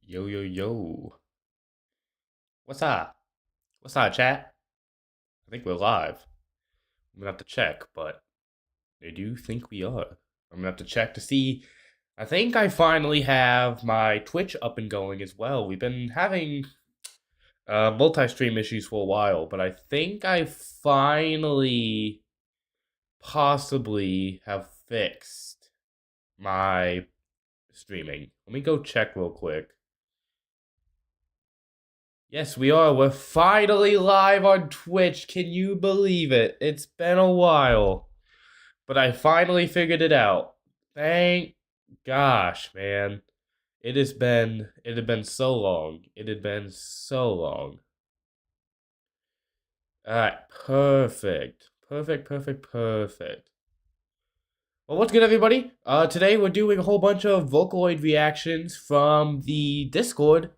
Yo, yo, yo. What's up? What's up, chat? I think we're live. I'm gonna have to check, but I do think we are. I'm gonna have to check to see. I think I finally have my Twitch up and going as well. We've been having multi-stream issues for a while, but I think I finally possibly have fixed my streaming. Let me go check real quick. Yes, we are. We're finally live on Twitch. Can you believe it? It's been a while, but I finally figured it out. Thank gosh, man. It had been so long. It had been so long. All right, perfect. Perfect, perfect, perfect. Well, what's good, everybody? Today we're doing a whole bunch of Vocaoid reactions from the Discord.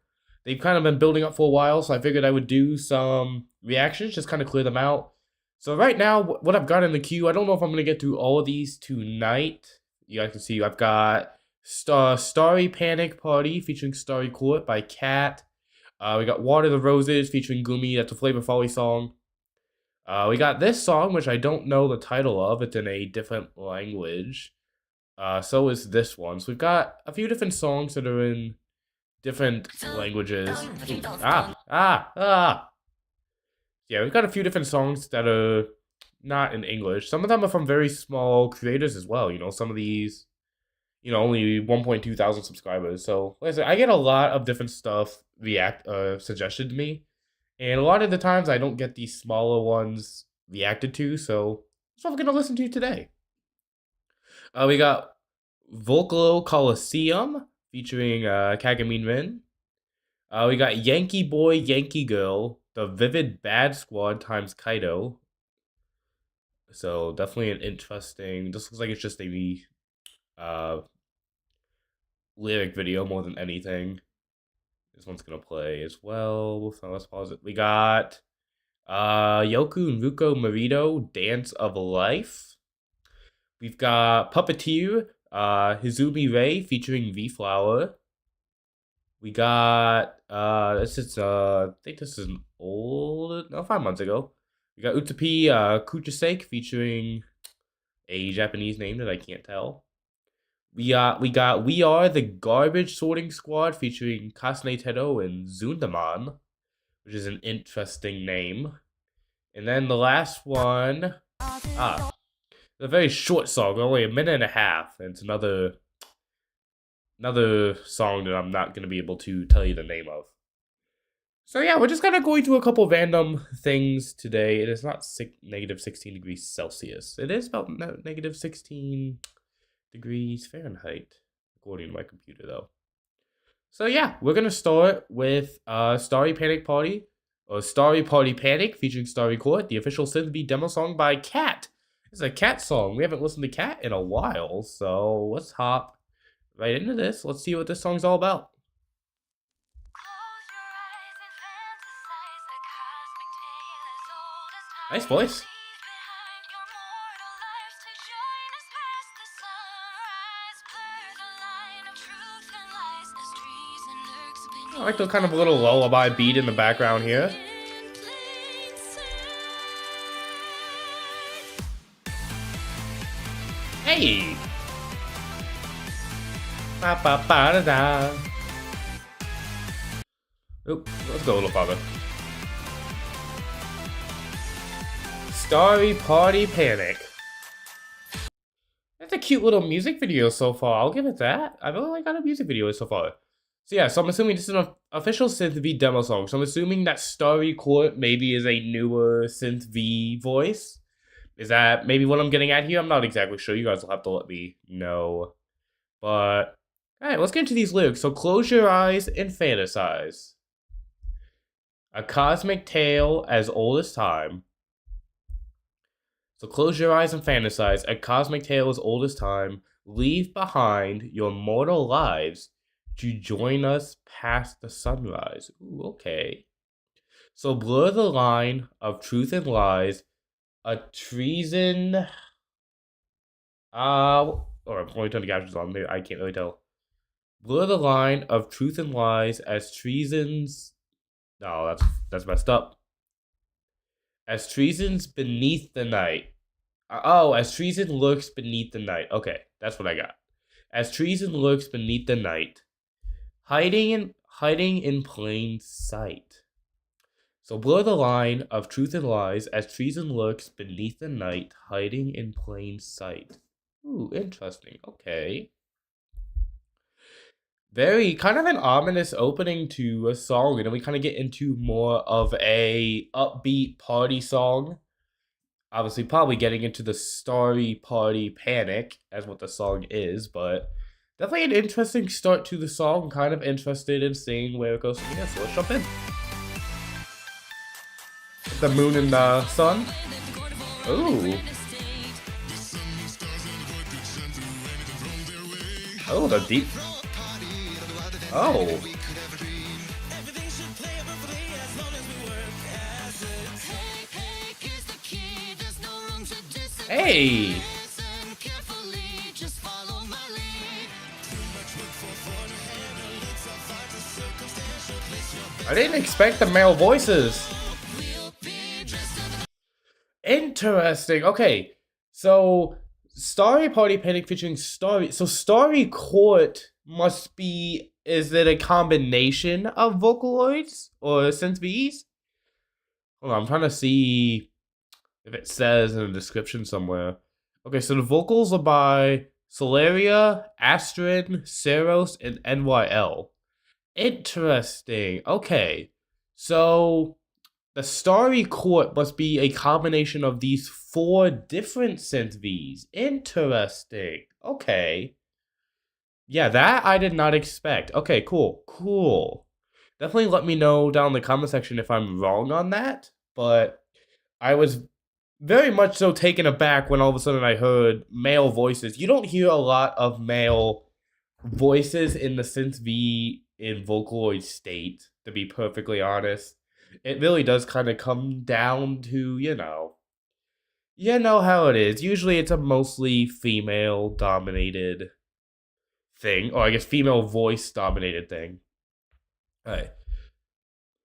They've kind of been building up for a while, so I figured I would do some reactions, just kind of clear them out. So right now, what I've got in the queue, I don't know if I'm going to get through all of these tonight. You guys can see I've got Starry Panic Party featuring Starry Court by Cat. We got Water the Roses featuring Gloomy, that's a Flavor Folly song. We got this song, which I don't know the title of. It's in a different language. So is this one. So we've got a few different songs that are in different languages. Ooh, ah. Yeah, we've got a few different songs that are not in English. Some of them are from very small creators as well. Some of these, only 1.2 thousand subscribers. So, like I said, I get a lot of different stuff suggested to me. And a lot of the times I don't get these smaller ones reacted to, so that's what I'm going to listen to today. We got Vocalo Coliseum featuring Kagamin Rin. We got Yankee Boy, Yankee Girl, the Vivid Bad Squad times Kaido. So definitely an interesting. This looks like it's just a lyric video more than anything. This one's gonna play as well. So let's pause it. We got Yoku and Ruko Marito, Dance of Life. We've got Puppeteer, Hizumi Ray featuring V Flower. We got this is I think this is an old 5 months ago. We got Utapi Kuchisake featuring a Japanese name that I can't tell. We are the Garbage Sorting Squad featuring Kasne Tedo and Zundaman, which is an interesting name. And then the last one, a very short song, only a minute and a half. And it's another song that I'm not going to be able to tell you the name of. So yeah, we're just kind of going to a couple random things today. It is not negative 16 degrees Celsius. It is about negative 16 degrees Fahrenheit, according to my computer, though. So yeah, we're gonna start with Starry Panic Party, or Starry Party Panic featuring Starry Court, the official synth demo song by Cat. It's a Cat song. We haven't listened to Cat in a while, so let's hop right into this. Let's see what this song's all about. Nice voice. I like the kind of little lullaby beat in the background here. Hey! Ba ba ba da da. Oop, let's go a little farther. Starry Party Panic. That's a cute little music video so far. I'll give it that. I really like how the music video is so far. So yeah, so I'm assuming this is an official Synth V demo song. So I'm assuming that Starry Court maybe is a newer Synth V voice. Is that maybe what I'm getting at here? I'm not exactly sure. You guys will have to let me know. But, alright, let's get into these lyrics. So close your eyes and fantasize. A cosmic tale as old as time. So close your eyes and fantasize. A cosmic tale as old as time. Leave behind your mortal lives to join us past the sunrise. Ooh, okay. So blur the line of truth and lies. A treason. Or I'm only turning the captions on there. I can't really tell. Blur the line of truth and lies as treasons. No, that's messed up. As treasons beneath the night. Oh, as treason lurks beneath the night. Okay, that's what I got. As treason lurks beneath the night, hiding in plain sight. So blur the line of truth and lies as treason lurks beneath the night, hiding in plain sight. Ooh, interesting. Okay. Very kind of an ominous opening to a song, and then we kind of get into more of a upbeat party song. Obviously, probably getting into the Starry Party Panic as what the song is, but definitely an interesting start to the song. Kind of interested in seeing where it goes from here, so let's jump in. The moon and the sun. Ooh. Oh, the deep. Oh. Hey. I didn't expect the male voices. Interesting. Okay. So Starry Party Panic featuring Starry. So Starry Court must be, is it a combination of Vocaloids or synth Vs? Hold on, I'm trying to see if it says in the description somewhere. Okay, so the vocals are by Solaria, Astrid, Saros, and NYL. Interesting. Okay. So the Starry Court must be a combination of these 4 different synth Vs. Interesting. Okay. Yeah, that I did not expect. Okay, cool. Cool. Definitely let me know down in the comment section if I'm wrong on that. But I was very much so taken aback when all of a sudden I heard male voices. You don't hear a lot of male voices in the synth V in Vocaloid state, to be perfectly honest. It really does kind of come down to, you know how it is. Usually it's a mostly female dominated thing, or I guess female voice dominated thing. Alright.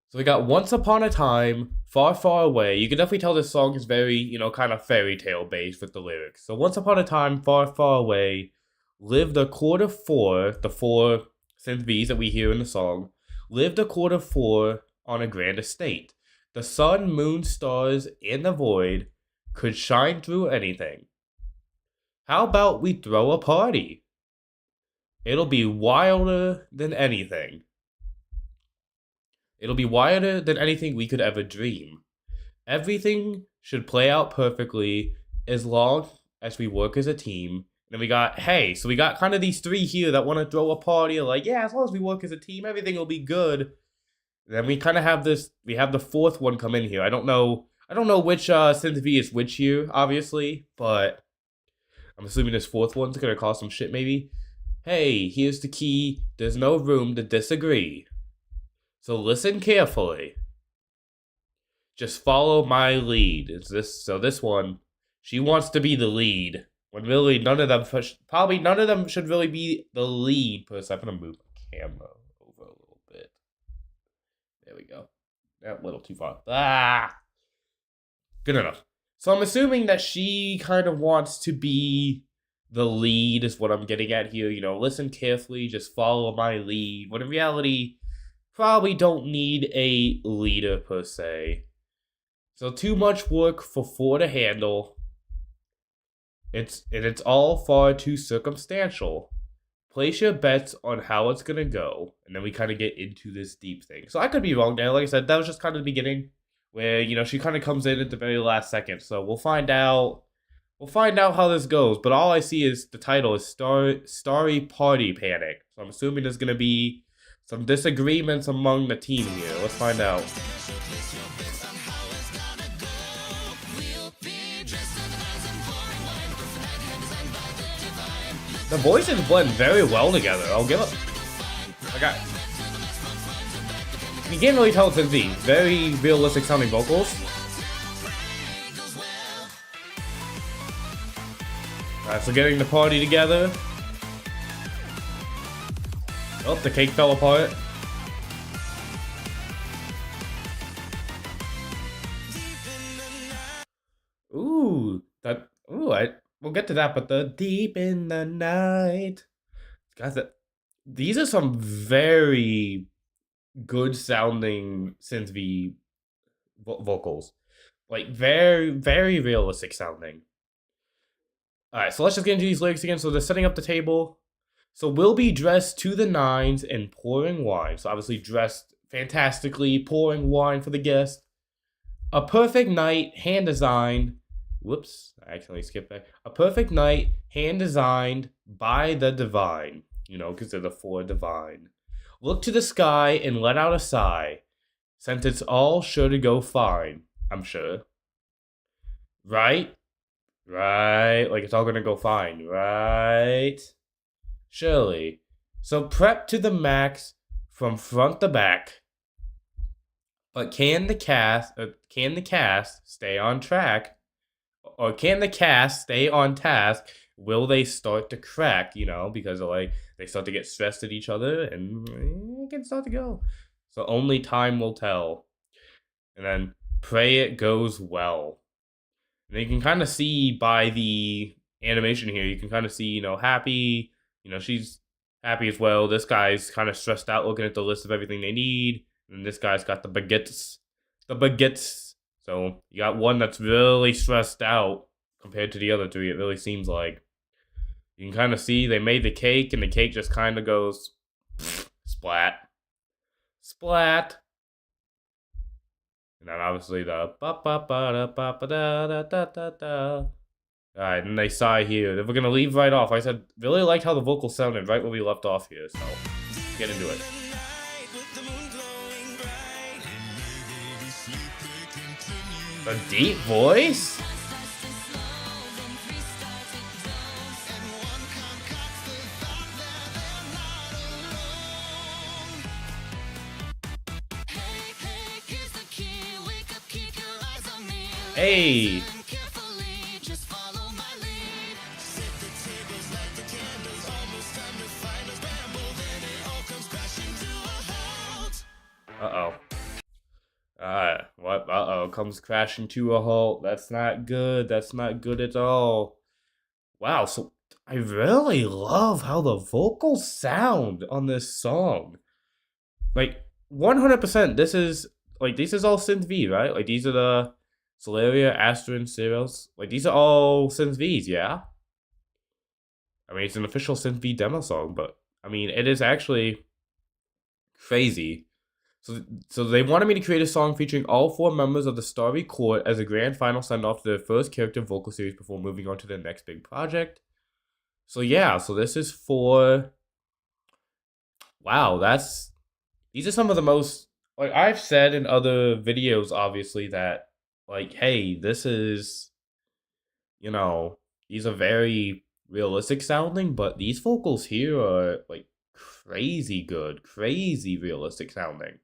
So we got Once Upon a Time, Far, Far Away. You can definitely tell this song is very, kind of fairy tale based with the lyrics. So Once Upon a Time, Far, Far Away, lived a court of 4, the 4 synth Vs that we hear in the song, lived a court of 4 on a grand estate. The sun, moon, stars, and the void could shine through anything. How about we throw a party? It'll be wilder than anything. It'll be wilder than anything we could ever dream. Everything should play out perfectly as long as we work as a team. And then we got, hey, so we got kind of these 3 here that want to throw a party. Like, yeah, as long as we work as a team, everything will be good. And then we kind of have this, we have the 4th one come in here. I don't know which synth V is which here, obviously, but I'm assuming this 4th one's gonna cause some shit maybe. Hey, here's the key. There's no room to disagree. So listen carefully. Just follow my lead. So this one, she wants to be the lead. When really none of them should really be the lead per se. I'm gonna move my camera over a little bit. There we go. That little too far. Good enough. So I'm assuming that she kind of wants to be the lead is what I'm getting at here. Listen carefully, just follow my lead. When in reality, probably don't need a leader per se. So too much work for 4 to handle. It's all far too circumstantial. Place your bets on how it's gonna go, and then we kind of get into this deep thing. So I could be wrong there. Like I said, that was just kind of the beginning, where she kind of comes in at the very last second. So we'll find out. We'll find out how this goes. But all I see is the title is Starry Party Panic. So I'm assuming there's gonna be some disagreements among the team here. Let's find out. The voices blend very well together. I'll give it. Okay. You can't really tell it's in V. Very realistic sounding vocals. Alright, so getting the party together. Oh, the cake fell apart. Ooh, that. Ooh, we'll get to that, but the deep in the night, guys. These are some very good sounding synth V vocals, like very realistic sounding. All right, so let's just get into these lyrics again. So they're setting up the table. So we'll be dressed to the nines and pouring wine. So obviously dressed fantastically, pouring wine for the guest. A perfect night, hand designed. Whoops, I accidentally skipped back. A perfect night, hand designed by the divine. You know, because they're the four divine. Look to the sky and let out a sigh. Since it's all sure to go fine, I'm sure. Right? Right? Like it's all gonna go fine, right? Surely. So prep to the max from front to back. But can the cast stay on track? Or can the cast stay on task? Will they start to crack, you know, because like they start to get stressed at each other and it can start to go. So only time will tell. And then pray it goes well. And you can kind of see by the animation here, you can kind of see, you know, happy, you know, she's happy as well. This guy's kind of stressed out looking at the list of everything they need. And this guy's got the baguettes. The baguettes. So you got one that's really stressed out compared to the other three, it really seems like. You can kind of see they made the cake, and the cake just kind of goes splat. Splat. And then obviously the ba ba ba da ba ba da da da da da. Alright, and they sigh here. We're gonna leave right off. I said, really liked how the vocals sounded right where we left off here, so get into it. A deep voice? Hey! Uh-oh. What? Uh-oh. Comes crashing to a halt. That's not good. That's not good at all. Wow, so I really love how the vocals sound on this song. Like, 100%, this is all synth V, right? Like, these are the Solaria, Astra, and Ceros. Like, these are all synth Vs, yeah? I mean, it's an official synth V demo song, but, I mean, it is actually crazy. So they wanted me to create a song featuring all four members of the Starry Court as a grand final send-off to their first character vocal series before moving on to their next big project. So yeah, so this is for... Wow, these are some of the most... Like, I've said in other videos, obviously, that, like, hey, this is... You know, these are very realistic sounding, but these vocals here are, like, crazy good, crazy realistic sounding.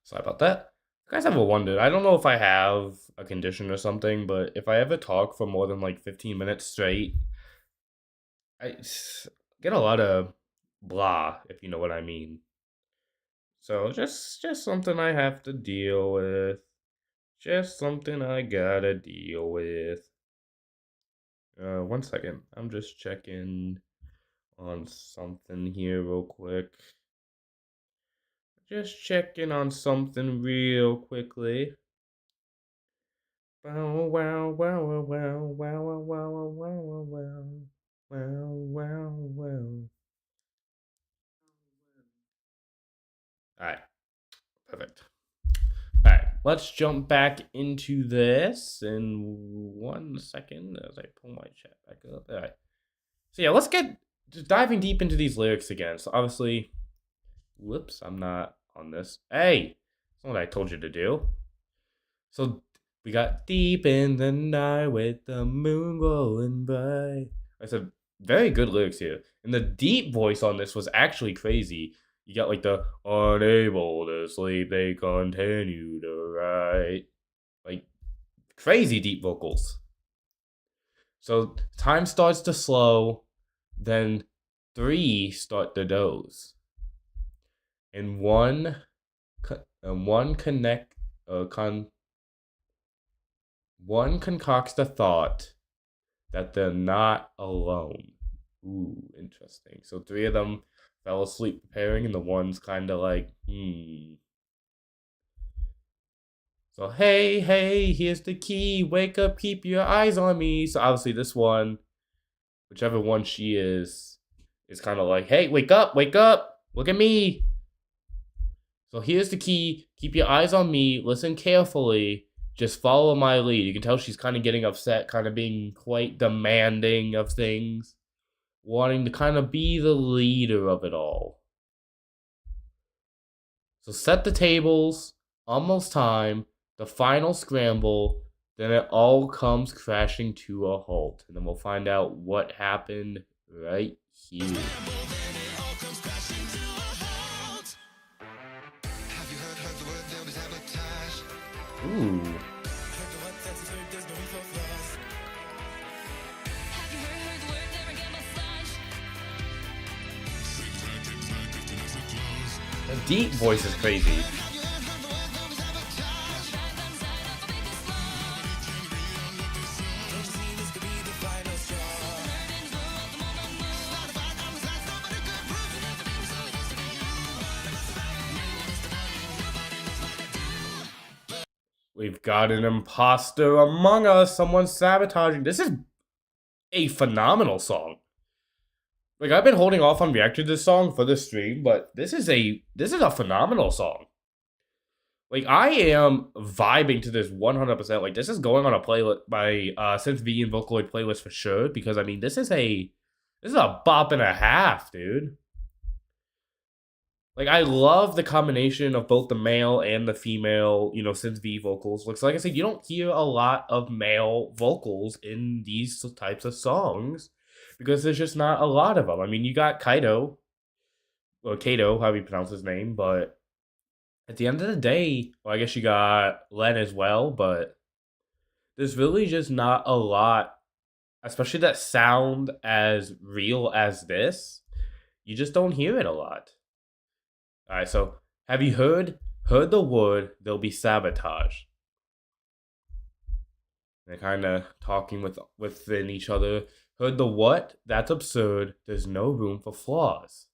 Sorry about that. You guys ever wondered? I don't know if I have a condition or something, but if I ever talk for more than like 15 minutes straight, I get a lot of blah, if you know what I mean. So just something I have to deal with. Just something I gotta deal with. 1 second. I'm just checking on something here real quick. Just checking on something real quickly. Wow, wow, wow, wow, wow, wow, wow, wow, wow, wow, wow, wow, wow. Alright, perfect. Alright, let's jump back into this in 1 second as I pull my chat back up. Alright. So yeah, let's get just diving deep into these lyrics again. So obviously, whoops, I'm not on this. Hey, that's not what I told you to do. So we got deep in the night with the moon glowing bright. I said very good lyrics here. And the deep voice on this was actually crazy. You got like the unable to sleep, they continue to write. Like crazy deep vocals. So time starts to slow, then three start to doze. And one connect one concocts the thought that they're not alone. Ooh, interesting. So three of them fell asleep preparing, and the one's kind of like, So, hey, hey, here's the key. Wake up, keep your eyes on me. So, obviously, this one, whichever one she is kind of like, hey, wake up, look at me. So, here's the key. Keep your eyes on me. Listen carefully. Just follow my lead. You can tell she's kind of getting upset, kind of being quite demanding of things, wanting to kind of be the leader of it all. So, set the tables. Almost time. The final scramble, then it all comes crashing to a halt. And then we'll find out what happened right here. Ooh. The deep voice is crazy. We've got an imposter among us. Someone's sabotaging. This is a phenomenal song. Like, I've been holding off on reacting to this song for this stream, but this is a phenomenal song. Like, I am vibing to this 100%. Like, this is going on a playlist by Synth V and Vocaoid playlist for sure. Because I mean, this is a bop and a half, dude. Like, I love the combination of both the male and the female, Synth V vocals. Looks like I said, you don't hear a lot of male vocals in these types of songs because there's just not a lot of them. I mean, you got Kaito, or Kato, however you pronounce his name, but at the end of the day, well, I guess you got Len as well, but there's really just not a lot, especially that sound as real as this. You just don't hear it a lot. All right, so have you heard the word, there'll be sabotage? They're kind of talking within each other. Heard the what? That's absurd. There's no room for flaws.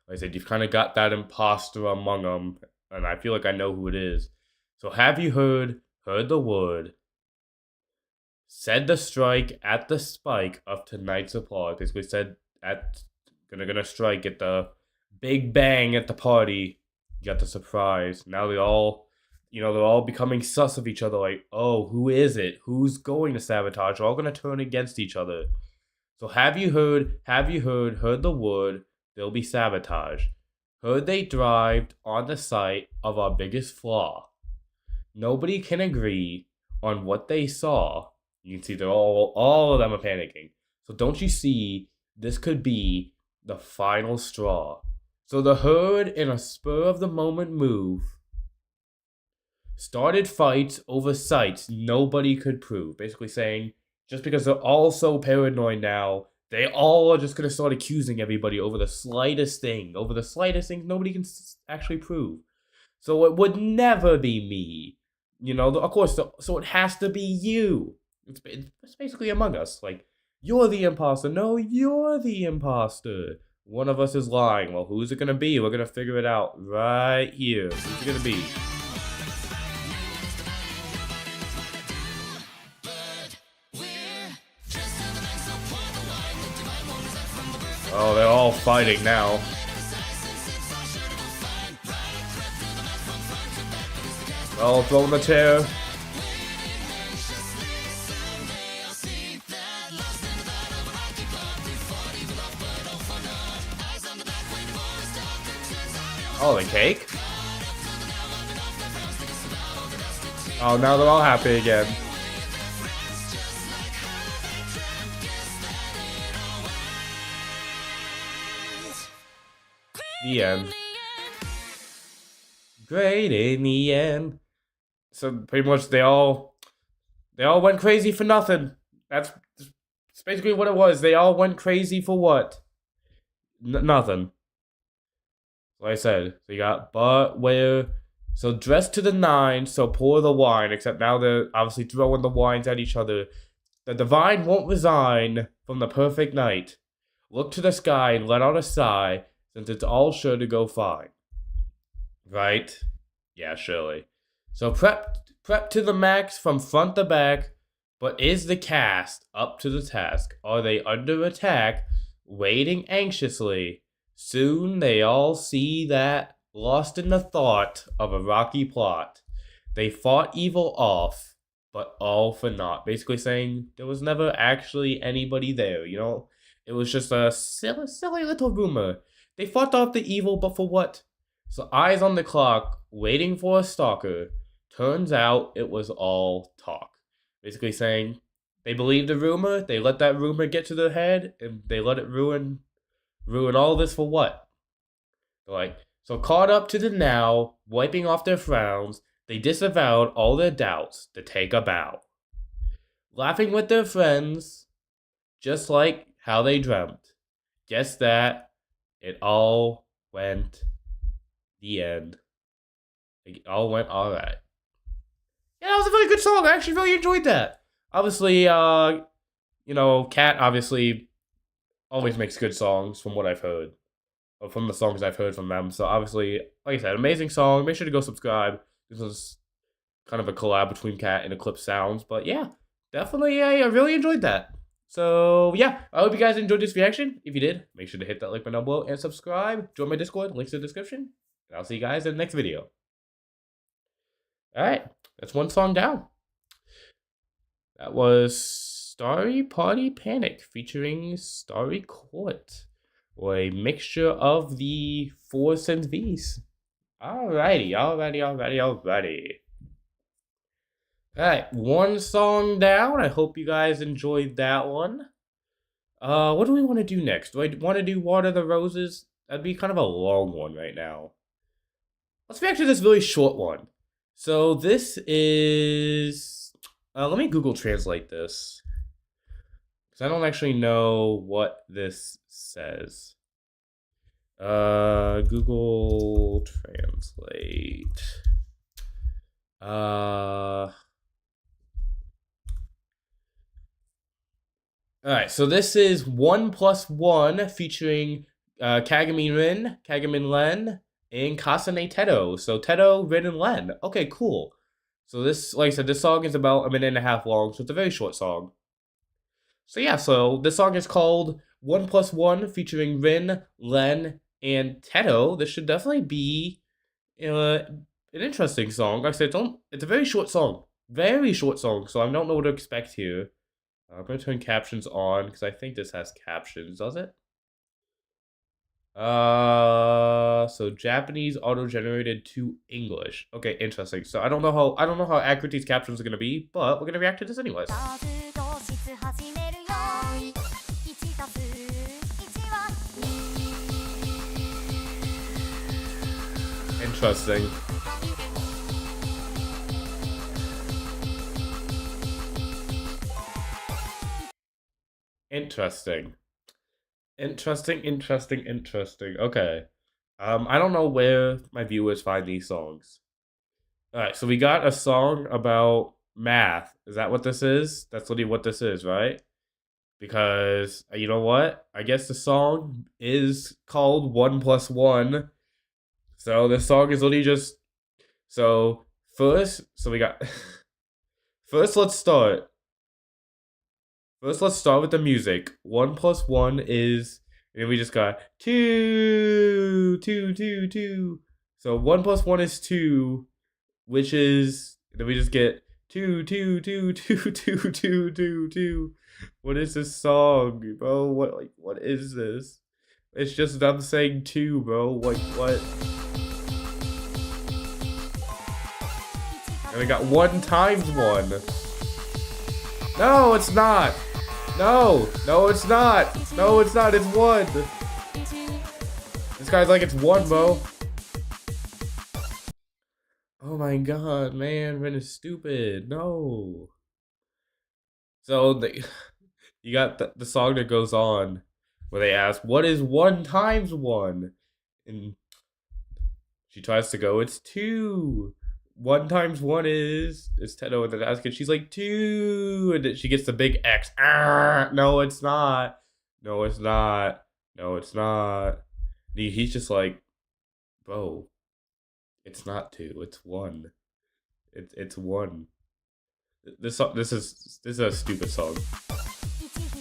Like I said, you've kind of got that imposter among them, and I feel like I know who it is. So have you heard the word? Said the strike at the spike of tonight's applause. Basically said gonna strike at the big bang at the party. You got the surprise. Now they're all becoming sus of each other. Like, oh, who is it? Who's going to sabotage? They're all gonna turn against each other. So have you heard the word? There'll be sabotage. Heard they thrived on the site of our biggest flaw. Nobody can agree on what they saw. You can see they're all of them are panicking. So don't you see this could be the final straw? So the herd, in a spur of the moment move, started fights over sites nobody could prove. Basically saying, just because they're all so paranoid now, they all are just going to start accusing everybody over the slightest thing. Over the slightest things nobody can actually prove. So it would never be me. Of course, so it has to be you. It's basically Among Us. Like, you're the imposter. No, you're the imposter. One of us is lying. Well, who's it going to be? We're going to figure it out right here. Who's it going to be? Oh, they're all fighting now. Oh, throwing the chair. Oh, the cake? Oh, now they're all happy again. The end. Great in the end. So pretty much they all went crazy for nothing. That's basically what it was. They all went crazy for what? Nothing. Like I said, so you got but where. So dressed to the nines, so pour the wine. Except now they're obviously throwing the wines at each other. The divine won't resign from the perfect night. Look to the sky and let out a sigh, since it's all sure to go fine. Right? Yeah, surely. So prep to the max from front to back, but is the cast up to the task? Are they under attack, waiting anxiously? Soon they all see that, lost in the thought of a rocky plot. They fought evil off, but all for naught. Basically saying there was never actually anybody there, you know? It was just a silly little rumor. They fought off the evil, but for what? So eyes on the clock, waiting for a stalker. Turns out it was all talk. Basically saying they believed the rumor, they let that rumor get to their head, and they let it ruin all this for what? Like, so caught up to the now, wiping off their frowns, they disavowed all their doubts to take a bow. Laughing with their friends, just like how they dreamt. Guess that it all went the end. It all went alright. Yeah, that was a really good song. I actually really enjoyed that. Obviously, Cat obviously always makes good songs from what I've heard. Or from the songs I've heard from them. So obviously, like I said, amazing song. Make sure to go subscribe. This is kind of a collab between Cat and Eclipse Sounds. But yeah, definitely, I really enjoyed that. So yeah, I hope you guys enjoyed this reaction. If you did, make sure to hit that like button down below and subscribe. Join my Discord, links in the description. And I'll see you guys in the next video. Alright, that's one song down. That was Starry Party Panic featuring Starry Court. Or a mixture of the 4s and V's. Alrighty. Alright, one song down. I hope you guys enjoyed that one. What do we want to do next? Do I want to do Water the Roses? That'd be kind of a long one right now. Let's react to this really short one. So this is... let me Google Translate this. Because I don't actually know what this says. Google Translate. Alright, so this is 1+1 featuring Kagami Rin, Kagamin Len, and Kasane Teto. So Teto, Rin, and Len. Okay, cool. So this, like I said, this song is about a minute and a half long, so it's a very short song. So yeah, so this song is called 1+1 featuring Rin, Len, and Teto. This should definitely be an interesting song. Like I said, it's a very short song. Very short song, so I don't know what to expect here. I'm going to turn captions on, because I think this has captions, does it? So Japanese auto-generated to English. Okay, interesting. So I don't know how accurate these captions are going to be, but we're going to react to this anyways. Interesting. Interesting. Okay. I don't know where my viewers find these songs. Alright, so we got a song about math. Is that what this is? That's literally what this is, right? Because, you know what? I guess the song is called 1+1. So this song is literally just... So, first we got... First, let's start with the music. 1+1 is... And we just got 2. So 1+1 is 2, which is... Then we just get 2. What is this song, bro? What is this? It's just them saying 2, bro. Like, what? And we got 1 times 1. No, it's not. No, it's not. No, it's not. It's 1. This guy's like, it's one, bro. Oh my god, man, Ren is stupid. No. So you got the song that goes on where they ask, "What is 1 times 1?" And she tries to go, "It's 2. 1 times 1 is Teto," and then asking, she's like 2, and then she gets the big X. No, it's not. No, it's not. No, it's not. He's just like, bro, it's not 2. It's 1. It's 1. This is a stupid song.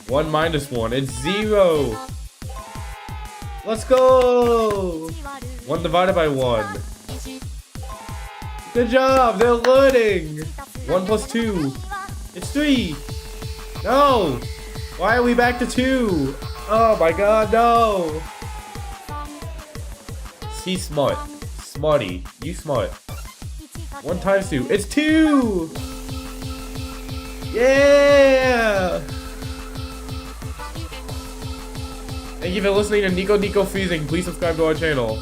1 minus 1. It's 0. Let's go. 1 divided by 1. Good job. They're learning. 1 plus 2. It's 3. No. Why are we back to 2? Oh my god, no. He's smart. Smarty. You smart. 1 times 2. It's 2. Yeah. Thank you for listening to Nico Freezing. Please subscribe to our channel.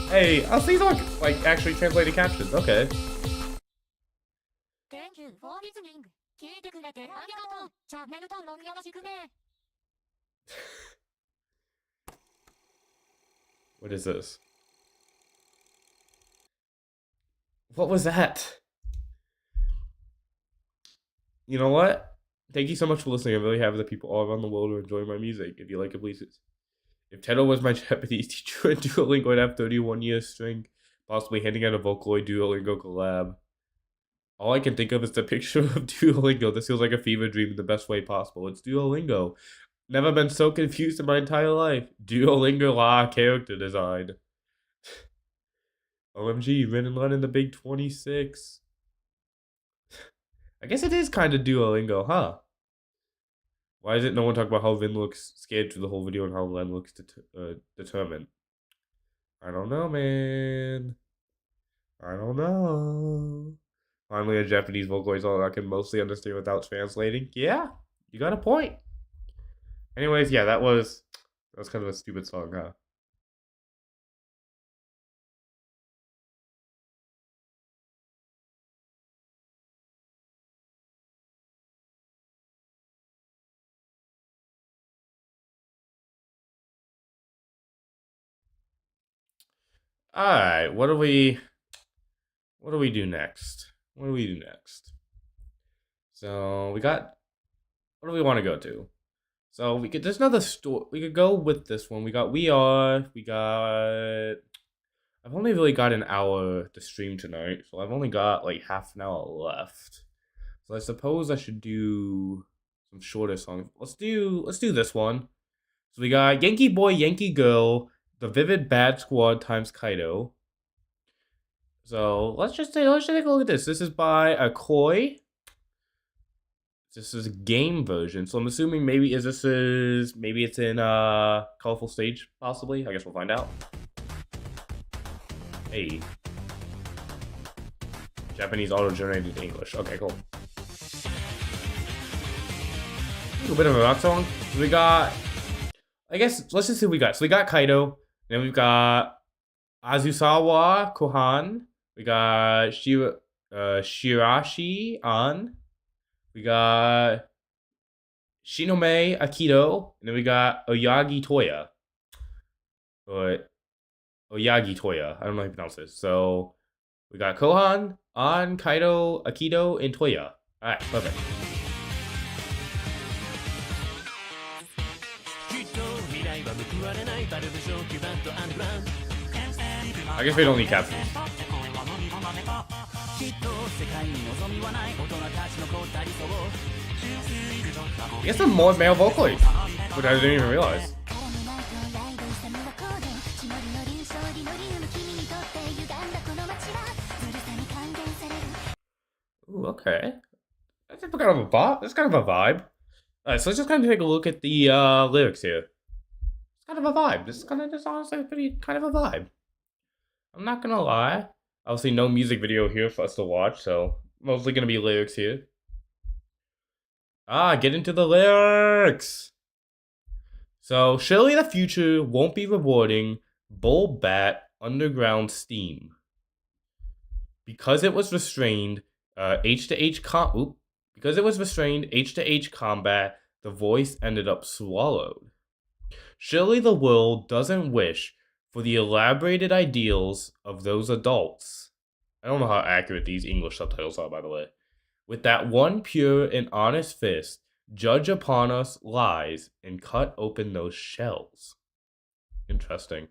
Hey, these are like actually translated captions. Okay. Thank you for listening. 聞いてくれてありがとう。チャンネル登録よろしくね。What is this? What was that? You know what? Thank you so much for listening. I'm really happy that people all around the world are enjoying my music. If you like it, please. If Teto was my Japanese teacher in Duolingo, I'd have 31 years string, possibly handing out a Vocaoid Duolingo collab. All I can think of is the picture of Duolingo. This feels like a fever dream in the best way possible. It's Duolingo. Never been so confused in my entire life. Duolingo character design. OMG, Ren and Len in the big 26. I guess it is kind of Duolingo, huh? Why is it no one talk about how Vin looks scared through the whole video and how Len looks determined? I don't know, man. I don't know. Finally, a Japanese Vocaoid song I can mostly understand without translating. Yeah, you got a point. Anyways, yeah, that was kind of a stupid song, huh? Alright, what do we do next? What do we do next? So we got, what do we want to go to? So there's another store, we could go with this one. We got, I've only really got an hour to stream tonight, so I've only got like half an hour left. So I suppose I should do some shorter songs. Let's do this one. So we got Yankee Boy, Yankee Girl, The Vivid Bad Squad times Kaido. So let's just take a look at this. This is by Akoi. This is a game version, so I'm assuming maybe it's in Colorful Stage, possibly. I guess we'll find out. Hey. Japanese auto-generated English. Okay, cool. A bit of a rock song. So we got, I guess, let's just see what we got. So we got Kaido. Then we've got Azusawa Kohan. We got Shirashi An. We got Shinome Akito. And then we got Oyagi Toya. Or Oyagi Toya. I don't know how you pronounce this. So we got Kohan, An, Kaido, Akito, and Toya. Alright, perfect. I guess we don't need captions. I guess I'm more male vocally, which I didn't even realize. Ooh, okay. That's kind of a vibe. That's kind of a vibe. Alright, so let's just kind of take a look at the lyrics here. It's kind of a vibe. This is honestly pretty kind of a vibe. I'm not gonna lie. Obviously, no music video here for us to watch, so mostly gonna be lyrics here. Get into the lyrics! So, surely the future won't be rewarding Bull Bat Underground Steam. Because it was restrained, H to H because it was restrained H to H combat, the voice ended up swallowed. Surely the world doesn't wish for the elaborated ideals of those adults. I don't know how accurate these English subtitles are, by the way. With that one pure and honest fist, judge upon us lies and cut open those shells. Interesting.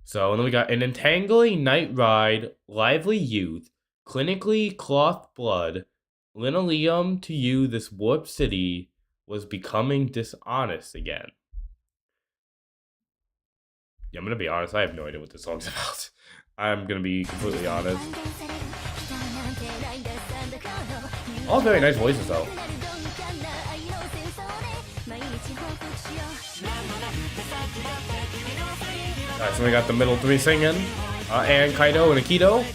So, and then we got an entangling night ride, lively youth, clinically cloth blood, linoleum to you this warped city was becoming dishonest again. Yeah, I'm gonna be honest, I have no idea what this song's about. I'm gonna be completely honest. All very nice voices though. Alright, so we got the middle three singing. And Kaido and Akito.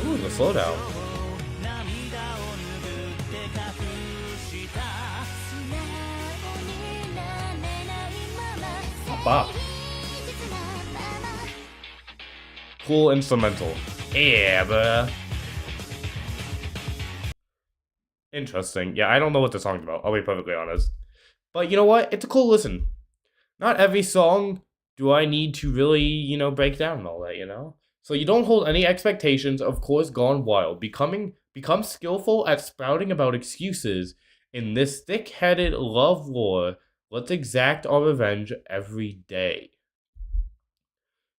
Ooh, the slowdown. Bop. Cool instrumental. Yeah, bruh. Interesting. Yeah, I don't know what the song's about. I'll be perfectly honest. But you know what? It's a cool listen. Not every song do I need to really, break down and all that. So you don't hold any expectations, of course, gone wild. Become skillful at sprouting about excuses in this thick-headed love war. Let's exact our revenge every day.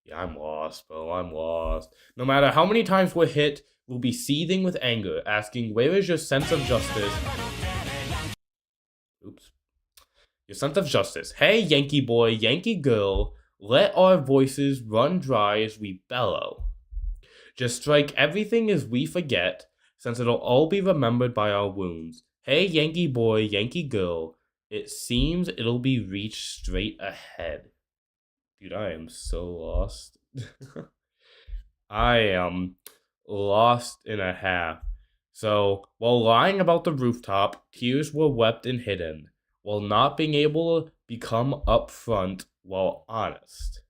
Yeah, I'm lost, bro. I'm lost. No matter how many times we're hit, we'll be seething with anger, asking, where is your sense of justice? Oops. Your sense of justice. Hey, Yankee boy, Yankee girl, let our voices run dry as we bellow. Just strike everything as we forget, since it'll all be remembered by our wounds. Hey, Yankee boy, Yankee girl, it seems it'll be reached straight ahead. Dude, I am so lost. I am lost in a half. So, while lying about the rooftop, tears were wept and hidden, while not being able to become upfront while honest.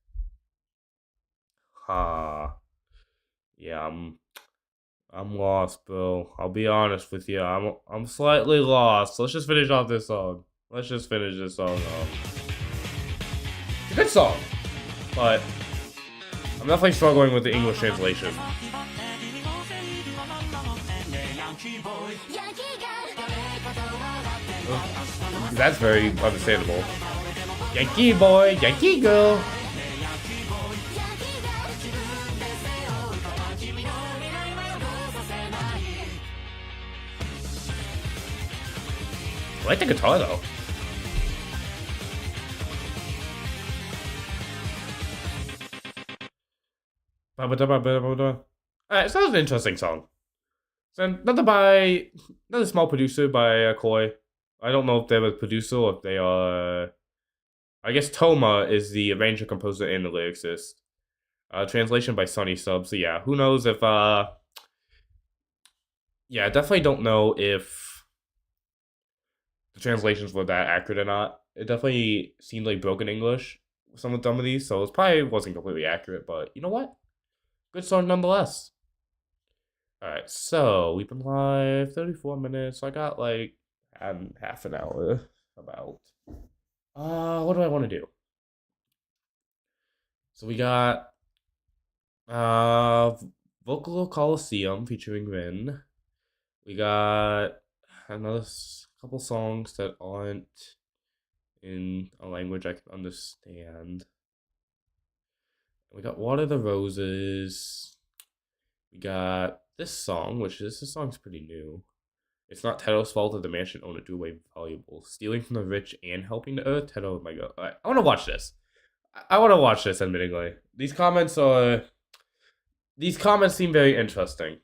Yeah, I'm lost, bro. I'll be honest with you. I'm slightly lost. Let's just finish off this song. Let's just finish this song off. It's a good song, but I'm definitely struggling with the English translation. That's very understandable. Yankee boy, Yankee girl. I like the guitar though. Alright, so that was an interesting song. So another small producer by Koi. I don't know if they're a producer or if they are. I guess Toma is the arranger, composer, and the lyricist. Translation by Sunny Sub. So yeah, who knows if yeah, I definitely don't know if the translations were that accurate or not. It definitely seemed like broken English, some of these, so it probably wasn't completely accurate, but you know what? Good song nonetheless. Alright, so we've been live 34 minutes. So I got like half an hour about. What do I want to do? So we got Vocal Coliseum featuring Rin. We got another couple songs that aren't in a language I can understand. We got Water the Roses. We got this song, this song's pretty new. It's not Tedo's fault that the man should own it, do away with valuables. Stealing from the rich and helping the earth. Tedo, my god. Right, I want to watch this. I want to watch this, admittingly. These comments seem very interesting.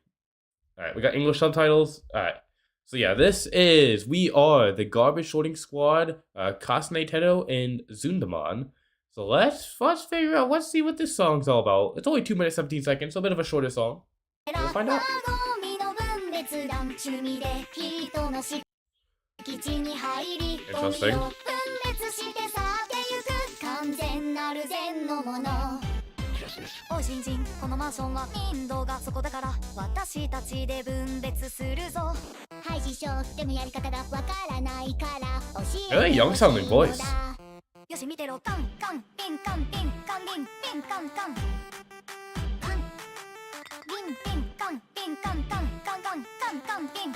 Alright, we got English subtitles. Alright. So yeah, we are the Garbage Sorting Squad, Kasne Tedo, and Zundaman. So let's figure out. Let's see what this song's all about. It's only 2 minutes 17 seconds, so a bit of a shorter song. We'll find out. Interesting. おい新人このマンションはインドがそこだから私たちで分別するぞはい師匠でもやり方がわからないから教え Really young sounding voice. よし見てろカンカンピンカンピンカンピンピンカンカンカンピンピンカンピンカンカンカンカンカンカンピン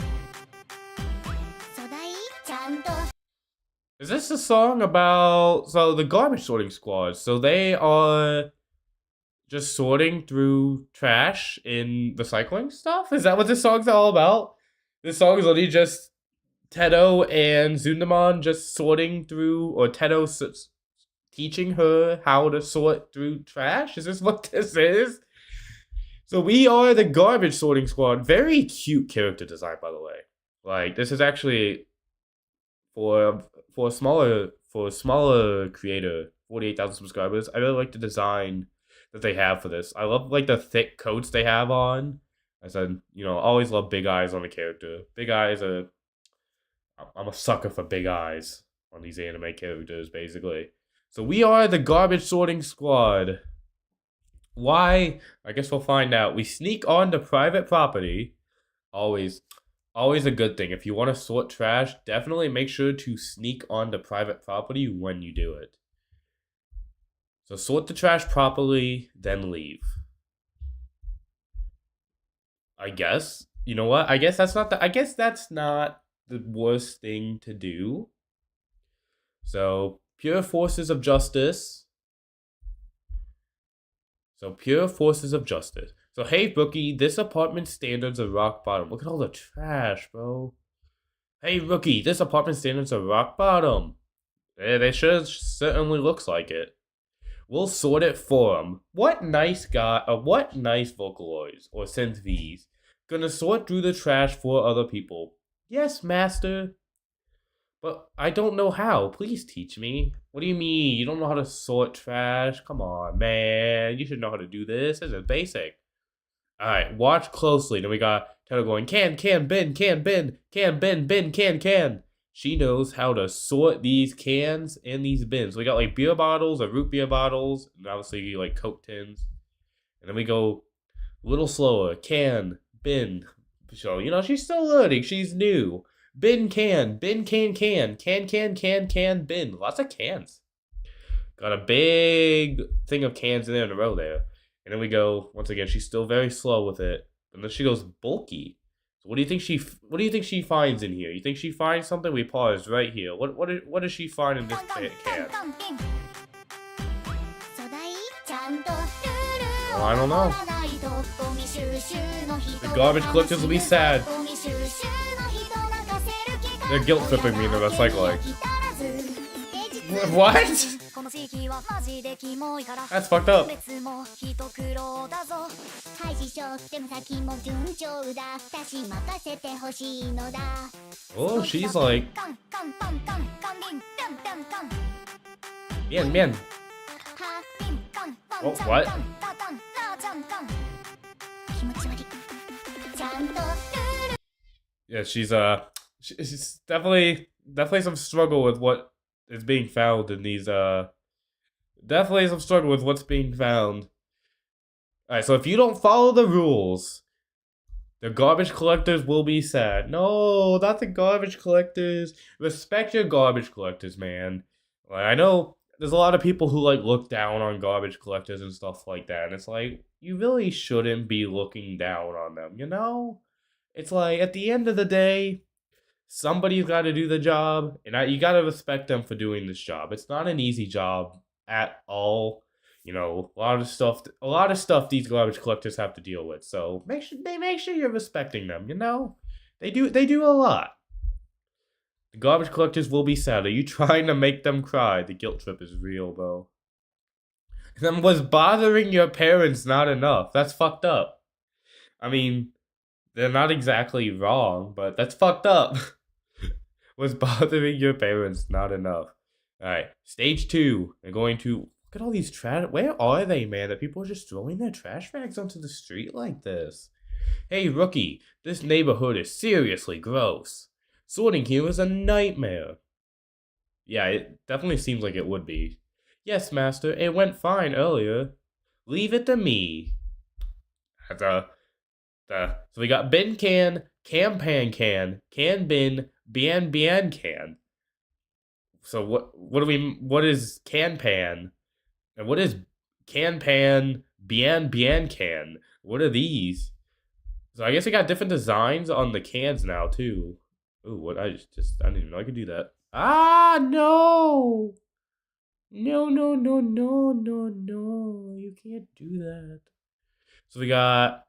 粗大ちゃんと Is this a song about the garbage sorting squad? So they are just sorting through trash in recycling stuff? Is that what this song's all about? This song is literally just Tedo and Zundamon just sorting through, or Tedo teaching her how to sort through trash? Is this what this is? So we are the garbage sorting squad. Very cute character design, by the way. Like, this is actually for a smaller creator, 48,000 subscribers. I really like the design that they have for this. I love like the thick coats they have on. I said, always love big eyes on a character. Big eyes are. I'm a sucker for big eyes on these anime characters, basically. So we are the garbage sorting squad. Why? I guess we'll find out. We sneak onto private property. Always a good thing. If you want to sort trash, definitely make sure to sneak onto private property when you do it. So sort the trash properly, then leave. I guess. You know what? I guess that's not the worst thing to do. So, pure forces of justice. So, hey, rookie, this apartment standards are rock bottom. Look at all the trash, bro. Hey, rookie, this apartment standards are rock bottom. They certainly looks like it. We'll sort it for him. What nice Vocaloids or Synth Vs gonna sort through the trash for other people? Yes, master. But I don't know how. Please teach me. What do you mean? You don't know how to sort trash? Come on, man. You should know how to do this. This is basic. Alright, watch closely. Then we got Taylor going, can, bin, can. She knows how to sort these cans and these bins. We got like beer bottles or root beer bottles, and obviously like Coke tins. And then we go a little slower. Can, bin. So, she's still learning. She's new. Bin, can, bin, can, bin. Lots of cans. Got a big thing of cans in there in a row there. And then we go, once again, she's still very slow with it. And then she goes bulky. So what do you think she finds in here? You think she finds something? We pause right here. What does she find in this can? Oh, I don't know. The garbage collectors will be sad. They're guilt tripping me in the recycling. What? That's fucked up. Oh, she's like... Mian. Oh, what? Yeah, she's definitely some struggle with what is being found in these definitely some struggle with what's being found. Alright, so if you don't follow the rules, the garbage collectors will be sad. No, not the garbage collectors. Respect your garbage collectors, man. Like, I know there's a lot of people who like look down on garbage collectors and stuff like that, and it's like, you really shouldn't be looking down on them, It's like, at the end of the day, somebody's got to do the job, and you got to respect them for doing this job. It's not an easy job at all. A lot of stuff these garbage collectors have to deal with. So make sure you're respecting them. They do a lot. The garbage collectors will be sad. Are you trying to make them cry? The guilt trip is real, bro. Then was bothering your parents not enough? That's fucked up. I mean, they're not exactly wrong, but that's fucked up. Was bothering your parents not enough? Alright, stage 2. We're going to Look at all these trash. Where are they, man? That people are just throwing their trash bags onto the street like this. Hey, rookie, this neighborhood is seriously gross. Sorting here is a nightmare. Yeah, it definitely seems like it would be. Yes, master, it went fine earlier. Leave it to me. So we got bin can, pan can bin, bien can. So what is can pan? And what is can pan, bien can? What are these? So I guess it got different designs on the cans now too. Ooh, what I didn't even know I could do that. Ah, no! No, no, no, no, no, no. You can't do that. So we got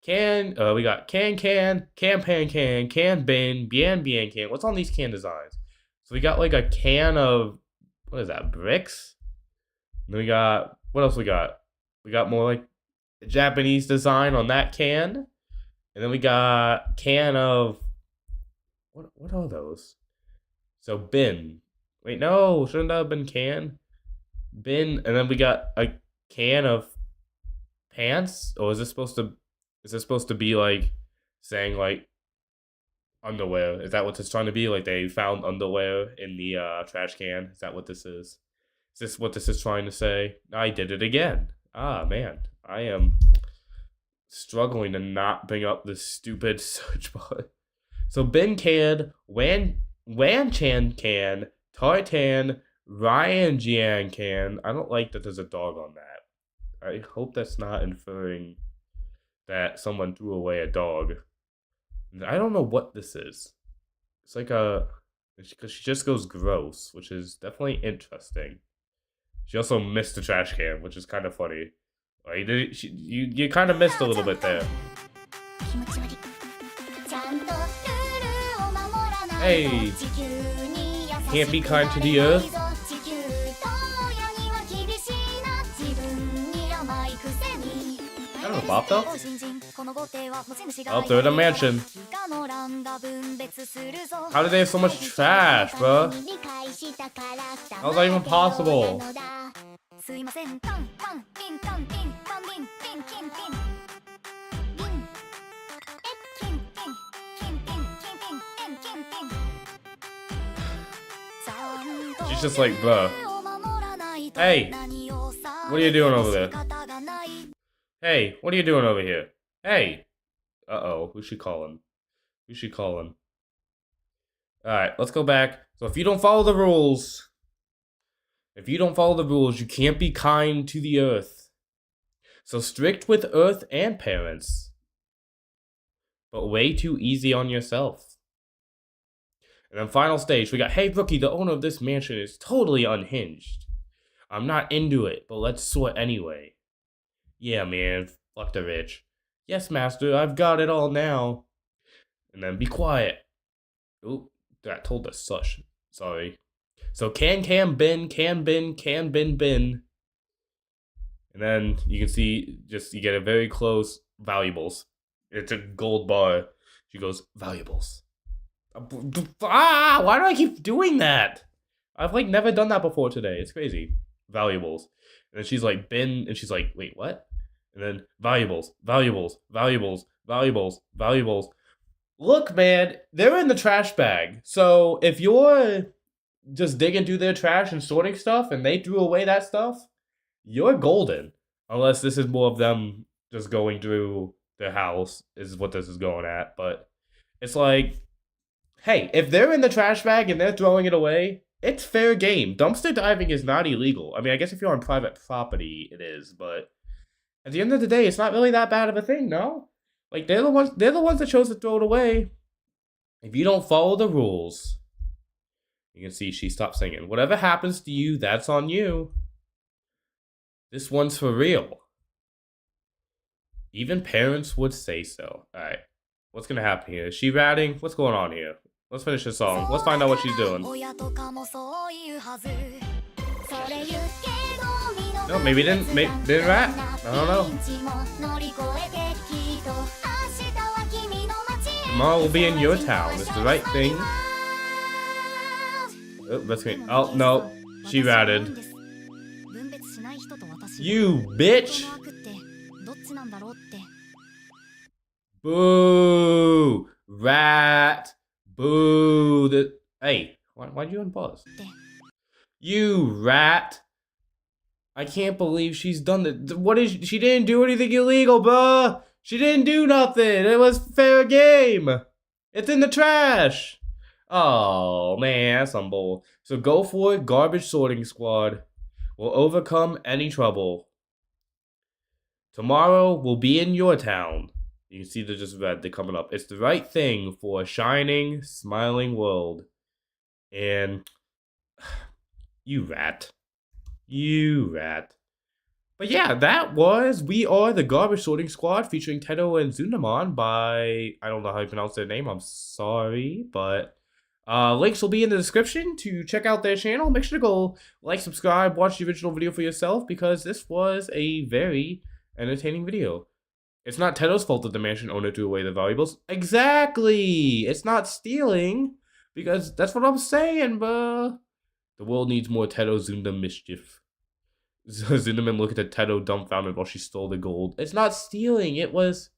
can pan can bin, bien can. What's on these can designs? So we got like a can of, what is that, bricks? And then we got, what else we got? We got more like Japanese design on that can. And then we got can of, what are those? So bin. Wait, no, shouldn't that have been can? Bin, and then we got a can of pants? Or is this supposed to be like saying like underwear? Is that what it's trying to be? Like they found underwear in the trash can? Is that what this is? Is this what this is trying to say? I did it again. Ah, man. I am struggling to not bring up this stupid search bar. So bin can, Wan Chan can, Tartan, Ryan Jian can. I don't like that there's a dog on that. I hope that's not inferring that someone threw away a dog. I don't know what this is. It's like because she just goes gross, which is definitely interesting. She also missed the trash can, which is kind of funny. Like, you kind of missed a little bit there. Hey, can't be kind to the earth. I don't know, Bob though. Oh, they're in a mansion. How did they have so much trash, bro? How's that even possible? She's just like, bruh. Hey, what are you doing over there? Hey, what are you doing over here? Hey. Uh-oh, who's she calling? Who's she calling? Alright, let's go back. So if you don't follow the rules, you can't be kind to the earth. So strict with earth and parents, but way too easy on yourself. And then final stage, we got, hey rookie, the owner of this mansion is totally unhinged. I'm not into it, but let's sort anyway. Yeah, man, fuck the rich. Yes, master, I've got it all now. And then be quiet. Oop, that told us sush. Sorry. So can bin. And then you can see, you get a very close valuables. It's a gold bar. She goes, valuables. Ah, why do I keep doing that? I've like never done that before today. It's crazy. Valuables. And then she's like, bin, and she's like, wait, what? And then valuables. Look, man, they're in the trash bag. So if you're just digging through their trash and sorting stuff and they threw away that stuff, you're golden. Unless this is more of them just going through their house, is what this is going at. But it's like, hey, if they're in the trash bag and they're throwing it away, it's fair game. Dumpster diving is not illegal. I mean, I guess if you're on private property, it is, but at the end of the day, it's not really that bad of a thing, no? Like, they're the ones that chose to throw it away. If you don't follow the rules, you can see she stopped singing. Whatever happens to you, that's on you. This one's for real. Even parents would say so. Alright, what's gonna happen here? Is she ratting? What's going on here? Let's finish the song. Let's find out what she's doing. No, maybe didn't rat. I don't know. Tomorrow will be in your town. It's the right thing. Oh, that's me. Oh, no. She ratted. You bitch! 本当の悪ってどっちなんだろうって。 Boo! Rat! Boo! Hey, why'd you unpause? You rat! I can't believe she's done that. What is she didn't do anything illegal, bruh. She didn't do nothing. It was fair game. It's in the trash. Oh man, that's some bull. So go for it, garbage sorting squad. Will overcome any trouble. Tomorrow will be in your town. You can see they're just red. They're coming up. It's the right thing for a shining, smiling world. And you rat. You rat. But yeah, that was We Are the Garbage Sorting Squad featuring Tedo and Zunamon by, I don't know how you pronounce their name, I'm sorry, but links will be in the description to check out their channel. Make sure to go like, subscribe, watch the original video for yourself because this was a very entertaining video. It's not Tedo's fault that the mansion owner threw away the valuables. Exactly! It's not stealing because that's what I'm saying, bruh. The world needs more Tedo Zunda mischief. Zinneman looked at Tedo dumbfounded while she stole the gold. It's not stealing. It was.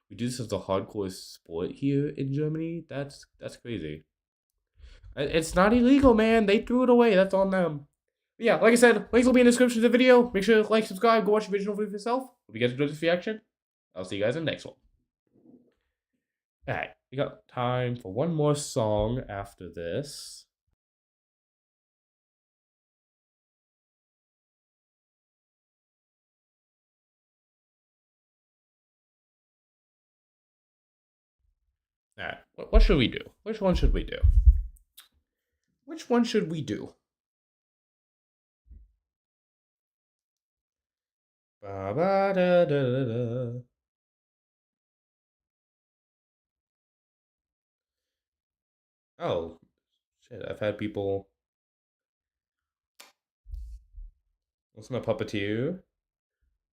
We do this as a hardcore sport here in Germany. That's crazy. It's not illegal, man. They threw it away. That's on them. But yeah, like I said, links will be in the description of the video. Make sure to like, subscribe, go watch the original video for yourself. Hope you guys enjoyed this reaction. I'll see you guys in the next one. Alright, we got time for one more song after this. Alright, what should we do? Which one should we do? Which one should we do? Ba ba da da da da. Oh, shit, I've had people. What's my puppeteer?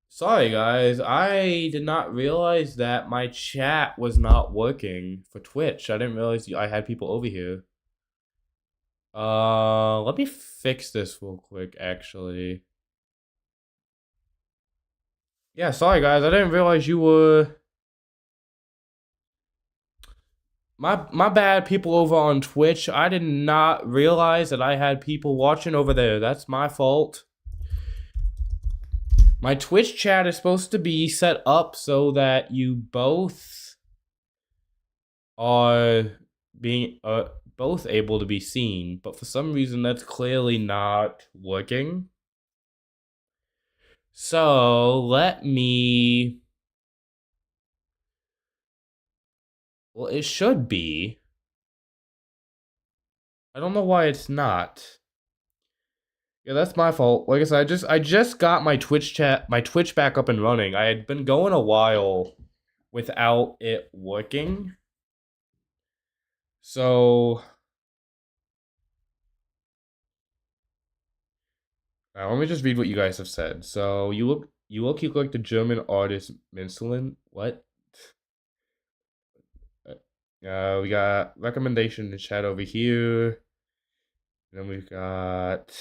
Sorry, guys. I did not realize that my chat was not working for Twitch. I didn't realize I had people over here. Let me fix this real quick, actually. Yeah, sorry, guys. I didn't realize you were. My bad, people over on Twitch. I did not realize that I had people watching over there. That's my fault. My Twitch chat is supposed to be set up so that you both are being both able to be seen, but for some reason that's clearly not working. So let me. Well, it should be. I don't know why it's not. Yeah, that's my fault. Like I said, I just got my Twitch back up and running. I had been going a while without it working. So let me just read what you guys have said. So you look like the German artist Mincelin. What? We got recommendation in the chat over here. And then we've got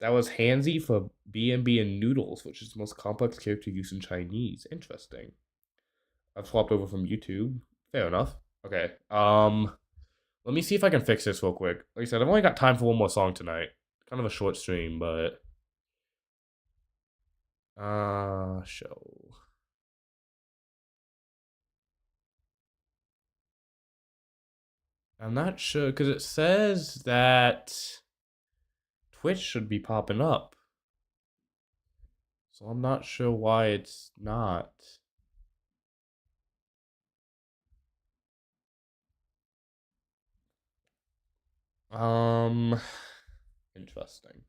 that was Hansi for B&B and noodles, which is the most complex character used in Chinese. Interesting. I've swapped over from YouTube. Fair enough. Okay. Let me see if I can fix this real quick. Like I said, I've only got time for one more song tonight. Kind of a short stream, but show. I'm not sure because it says that Twitch should be popping up. So I'm not sure why it's not. Interesting.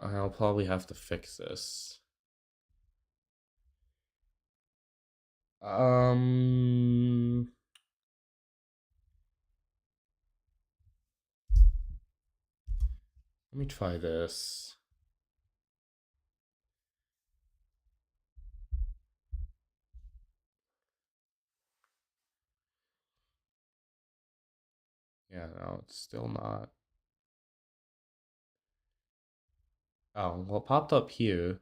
I'll probably have to fix this. Let me try this. Yeah, no, it's still not. Oh, well, it popped up here.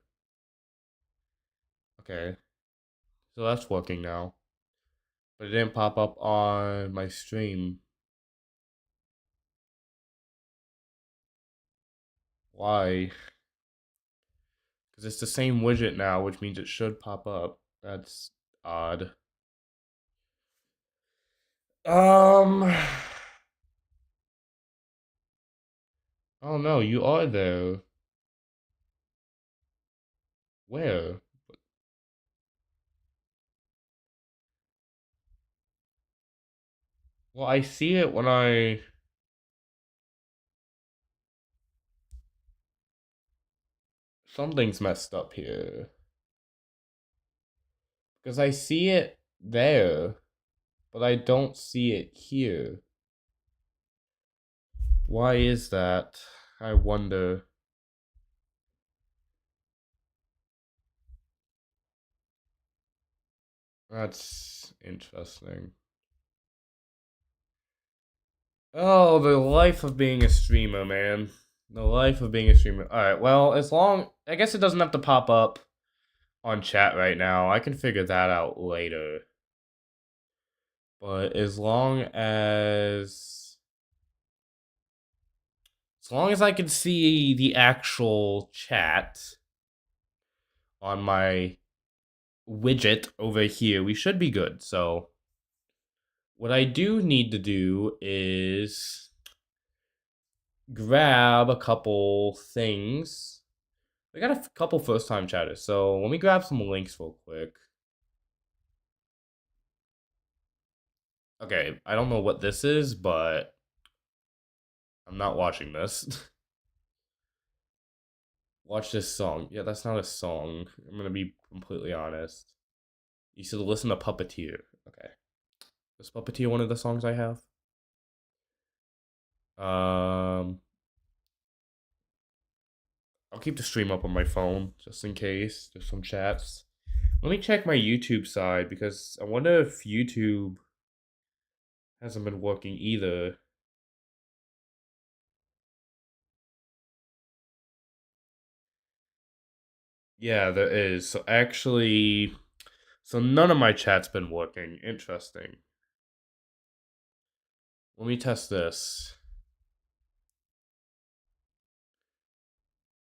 Okay, so that's working now. But it didn't pop up on my stream. Why? Because it's the same widget now, which means it should pop up. That's odd. Um. Oh no, you are there. Where? Well, I see it when I. Something's messed up here. Because I see it there, but I don't see it here. Why is that? I wonder. That's interesting. Oh, the life of being a streamer, man. The life of being a streamer. Alright, well, as long. I guess it doesn't have to pop up on chat right now. I can figure that out later. But as long as. As long as I can see the actual chat on my widget over here, we should be good. So, what I do need to do is grab a couple things. We got a couple first time chatters, so let me grab some links real quick. Okay, I don't know what this is, but I'm not watching this. Watch this song. Yeah, that's not a song. I'm gonna be completely honest. You should listen to Puppeteer. Okay. Is Puppeteer one of the songs I have? Um, I'll keep the stream up on my phone just in case there's some chats. Let me check my YouTube side because I wonder if YouTube hasn't been working either. Yeah, there is. So actually, so none of my chat's been working. Interesting. Let me test this.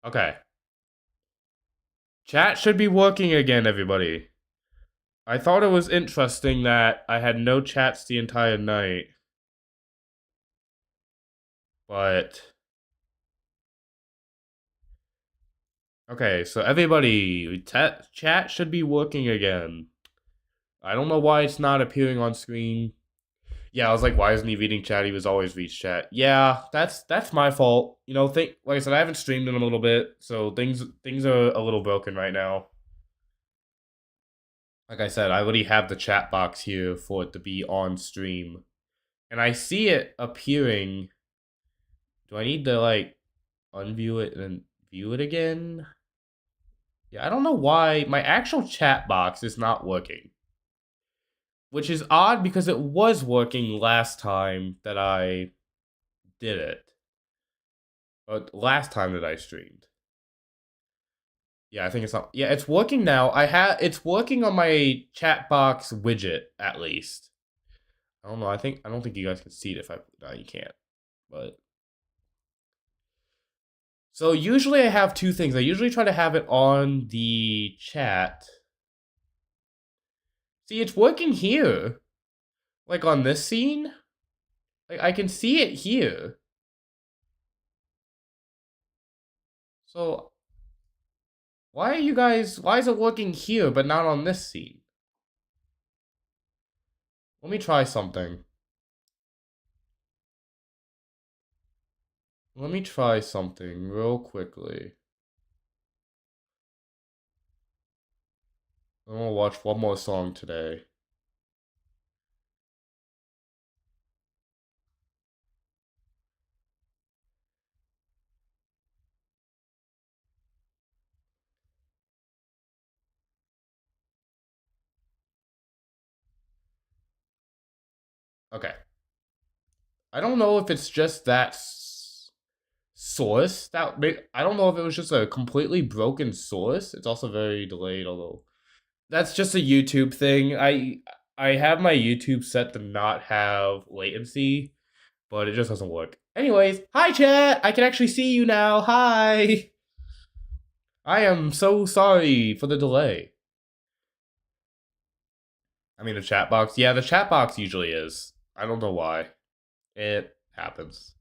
Okay. Chat should be working again, everybody. I thought it was interesting that I had no chats the entire night. But. Okay, so everybody, chat should be working again. I don't know why it's not appearing on screen. Yeah, I was like, why isn't he reading chat? He was always reads chat. Yeah, that's my fault. You know, like I said, I haven't streamed in a little bit, so things are a little broken right now. Like I said, I already have the chat box here for it to be on stream, and I see it appearing. Do I need to like unview it and then view it again? Yeah, I don't know why my actual chat box is not working. Which is odd because it was working last time that I did it. But last time that I streamed. Yeah, I think it's not. Yeah, it's working now. It's working on my chat box widget at least. I don't know. I don't think you guys can see it if I. No, you can't. But so usually I have two things. I usually try to have it on the chat. See, it's working here. Like on this scene. Like I can see it here. So why are you guys? Why is it working here but not on this scene? Let me try something. Let me try something real quickly. I'm gonna watch one more song today. Okay. I don't know if it's just that source I don't know if it was just a completely broken source. It's also very delayed, although that's just a YouTube thing. I have my YouTube set to not have latency, but it just doesn't work. Anyways, hi chat! I can actually see you now. Hi! I am so sorry for the delay. I mean, the chat box. Yeah, the chat box usually is. I don't know why. It happens.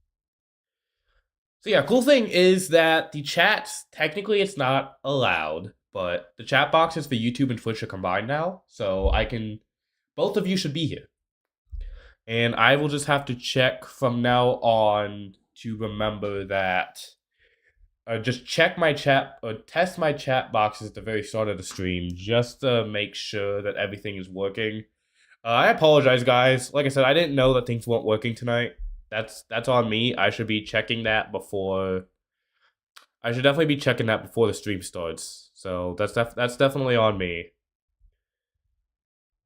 So yeah, cool thing is that the chats, technically it's not allowed, but the chat boxes for YouTube and Twitch are combined now, so both of you should be here. And I will just have to check from now on to remember that just check my chat or test my chat boxes at the very start of the stream just to make sure that everything is working. I apologize, guys. Like I said, I didn't know that things weren't working tonight. That's on me. I should be checking that before. I should definitely be checking that before the stream starts. So that's definitely on me.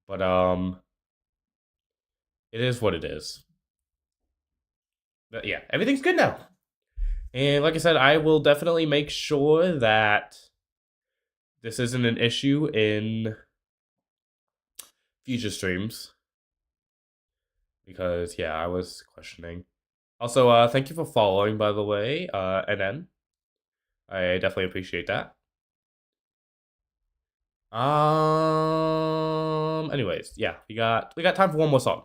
But it is what it is. But yeah, everything's good now. And like I said, I will definitely make sure that this isn't an issue in future streams. Because yeah, I was questioning. Also, thank you for following, by the way, NN. I definitely appreciate that. Anyways, yeah, we got time for one more song.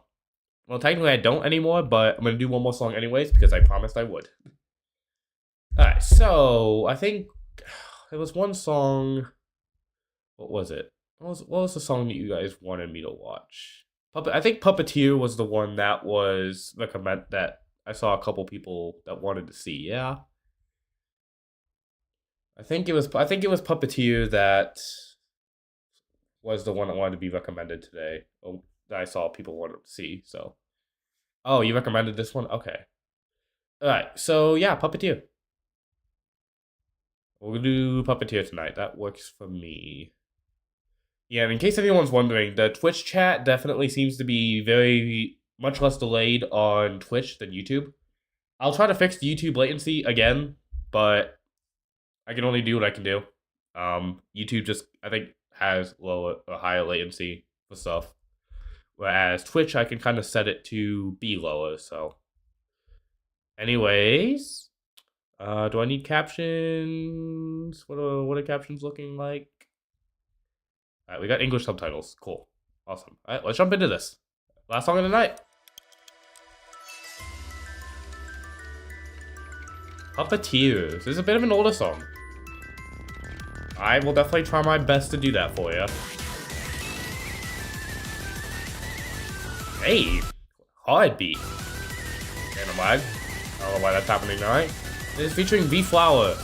Well, technically I don't anymore, but I'm gonna do one more song anyways because I promised I would. All right, so I think there was one song. What was it? What was the song that you guys wanted me to watch? I think Puppeteer was the one that was recommend that I saw a couple people that wanted to see. Yeah, I think it was Puppeteer that was the one that wanted to be recommended today. Oh, that I saw people wanted to see. So, oh, you recommended this one? Okay. All right. So yeah, Puppeteer. We'll do Puppeteer tonight. That works for me. Yeah, and in case anyone's wondering, the Twitch chat definitely seems to be very much less delayed on Twitch than YouTube. I'll try to fix the YouTube latency again, but I can only do what I can do. YouTube just I think has lower or higher latency for stuff, whereas Twitch I can kind of set it to be lower. So, anyways, do I need captions? What are captions looking like? All right, we got English subtitles. Cool, awesome. All right, let's jump into this. Last song of the night. Puppeteers. This is a bit of an older song. I will definitely try my best to do that for you. Hey, hard beat. Never mind. I don't know why that's happening tonight. It is featuring V Flower.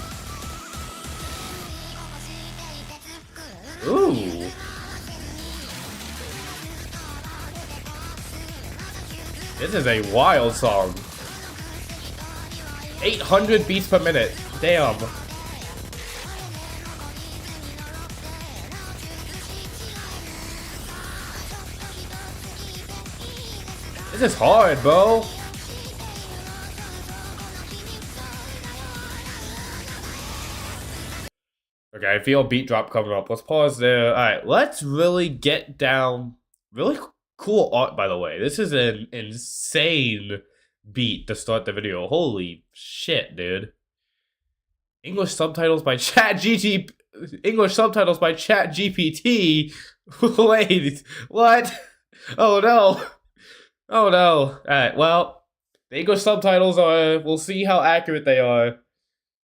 Ooh. This is a wild song. 800 beats per minute. Damn. This is hard, bro. Okay, I feel a beat drop coming up. Let's pause there. Alright, let's really get down. Really cool art, by the way. This is an insane beat to start the video. Holy shit, dude. English subtitles by ChatGPT. English subtitles by ChatGPT. Wait, what? Oh no. Oh no. Alright, well, the English subtitles are, we'll see how accurate they are.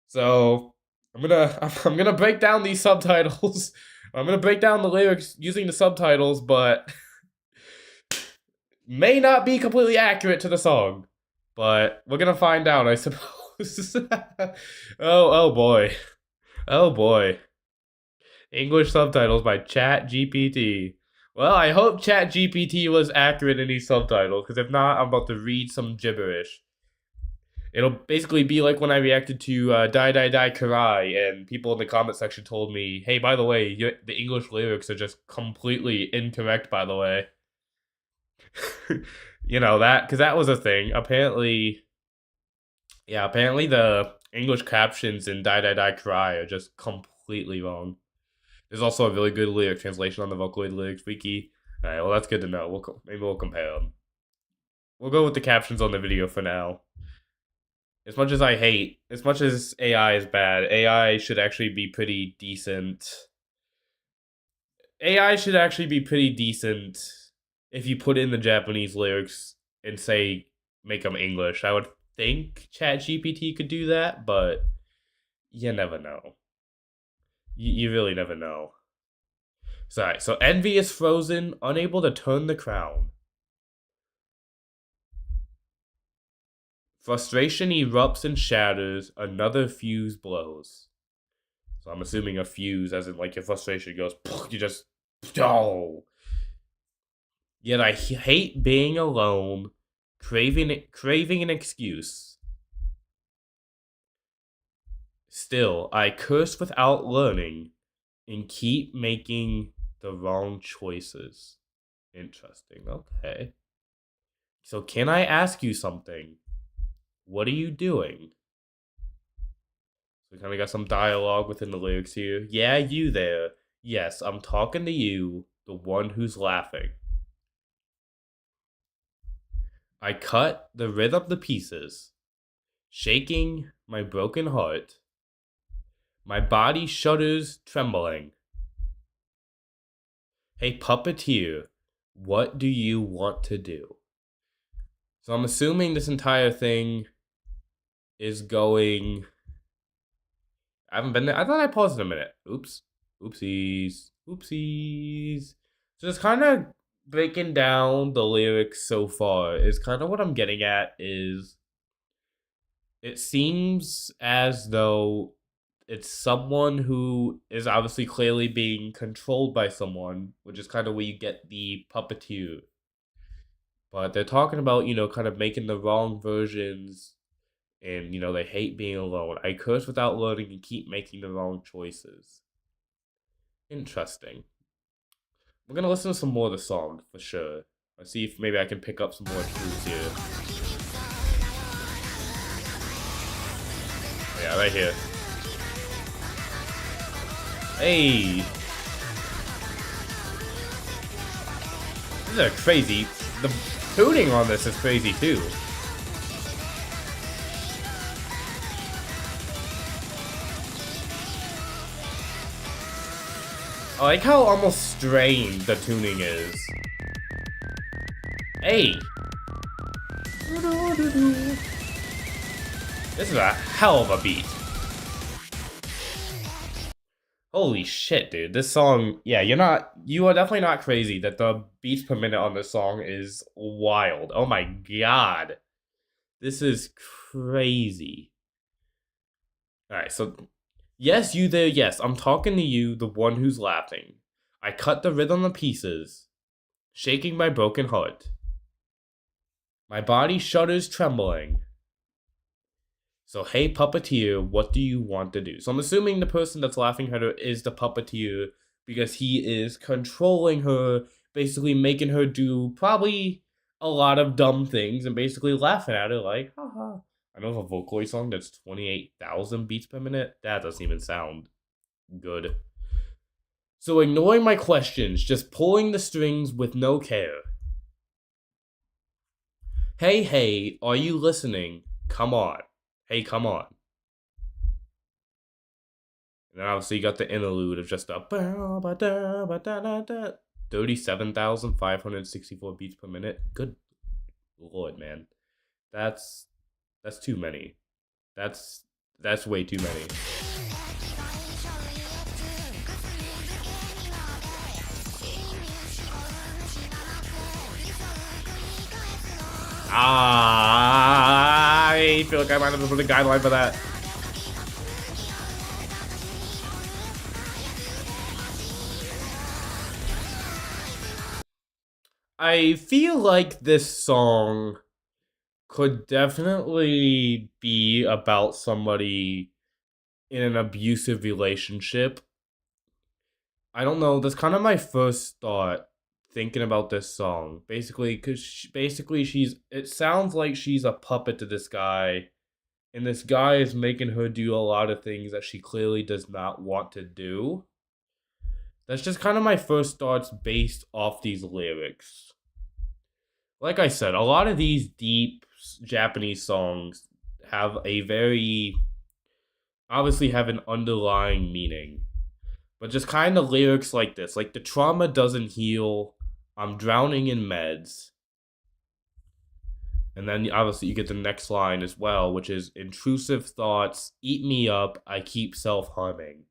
So, I'm gonna break down these subtitles. I'm gonna break down the lyrics using the subtitles, but may not be completely accurate to the song. But we're gonna find out, I suppose. Oh boy. Oh boy. English subtitles by ChatGPT. Well, I hope ChatGPT was accurate in these subtitles, because if not, I'm about to read some gibberish. It'll basically be like when I reacted to Die Die Die Karai, and people in the comment section told me, hey, by the way, the English lyrics are just completely incorrect, by the way. You know that because that was a thing. Apparently, yeah. Apparently, the English captions in "Die Die Die Cry" are just completely wrong. There's also a really good lyric translation on the Vocaoid lyrics wiki. All right, well that's good to know. Maybe we'll compare them. We'll go with the captions on the video for now. As much as AI is bad, AI should actually be pretty decent. AI should actually be pretty decent if you put in the Japanese lyrics and say make them English. I would think ChatGPT could do that, but you never know. You really never know. Sorry, so Envy is frozen, unable to turn the crown. Frustration erupts and shatters, another fuse blows. So I'm assuming a fuse, as in like your frustration goes, you just, oh. Yet I hate being alone, craving an excuse. Still, I curse without learning and keep making the wrong choices. Interesting. Okay. So can I ask you something? What are you doing? So we kind of got some dialogue within the lyrics here. Yeah, you there. Yes, I'm talking to you, the one who's laughing. I cut the rhythm to pieces, shaking my broken heart. My body shudders, trembling. Hey, puppeteer, what do you want to do? So I'm assuming this entire thing is going. I haven't been there. I thought I paused in a minute. Oops. Oopsies. Oopsies. So it's kind of breaking down the lyrics so far is kind of what I'm getting at is it seems as though it's someone who is obviously clearly being controlled by someone, which is kind of where you get the puppeteer. But they're talking about, kind of making the wrong versions and, they hate being alone. I curse without learning and keep making the wrong choices. Interesting. We're gonna listen to some more of the song for sure. Let's see if maybe I can pick up some more clues here. Oh, yeah, right here. Hey! This is crazy. The tuning on this is crazy too. I like how almost strained the tuning is. Hey! This is a hell of a beat. Holy shit, dude. This song, yeah, you are definitely not crazy that the beats per minute on this song is wild. Oh my god. This is crazy. Alright, so, yes, you there, yes, I'm talking to you, the one who's laughing. I cut the rhythm to pieces, shaking my broken heart. My body shudders, trembling. So, hey, puppeteer, what do you want to do? So, I'm assuming the person that's laughing at her is the puppeteer because he is controlling her, basically making her do probably a lot of dumb things and basically laughing at her like, haha. I know of a Vocaoid song that's 28,000 beats per minute. That doesn't even sound good. So, ignoring my questions, just pulling the strings with no care. Hey, hey, are you listening? Come on. Hey, come on. And then obviously you got the interlude of just a 37,564 beats per minute. Good lord, man. That's too many. That's way too many. I feel like I might have put a guideline for that. I feel like this song could definitely be about somebody in an abusive relationship. I don't know. That's kind of my first thought thinking about this song. Basically, because it sounds like she's a puppet to this guy, and this guy is making her do a lot of things that she clearly does not want to do. That's just kind of my first thoughts based off these lyrics. Like I said, a lot of these deep Japanese songs have a very obviously have an underlying meaning. But just kind of lyrics like this, like the trauma doesn't heal, I'm drowning in meds. And then obviously you get the next line as well, which is intrusive thoughts eat me up, I keep self-harming.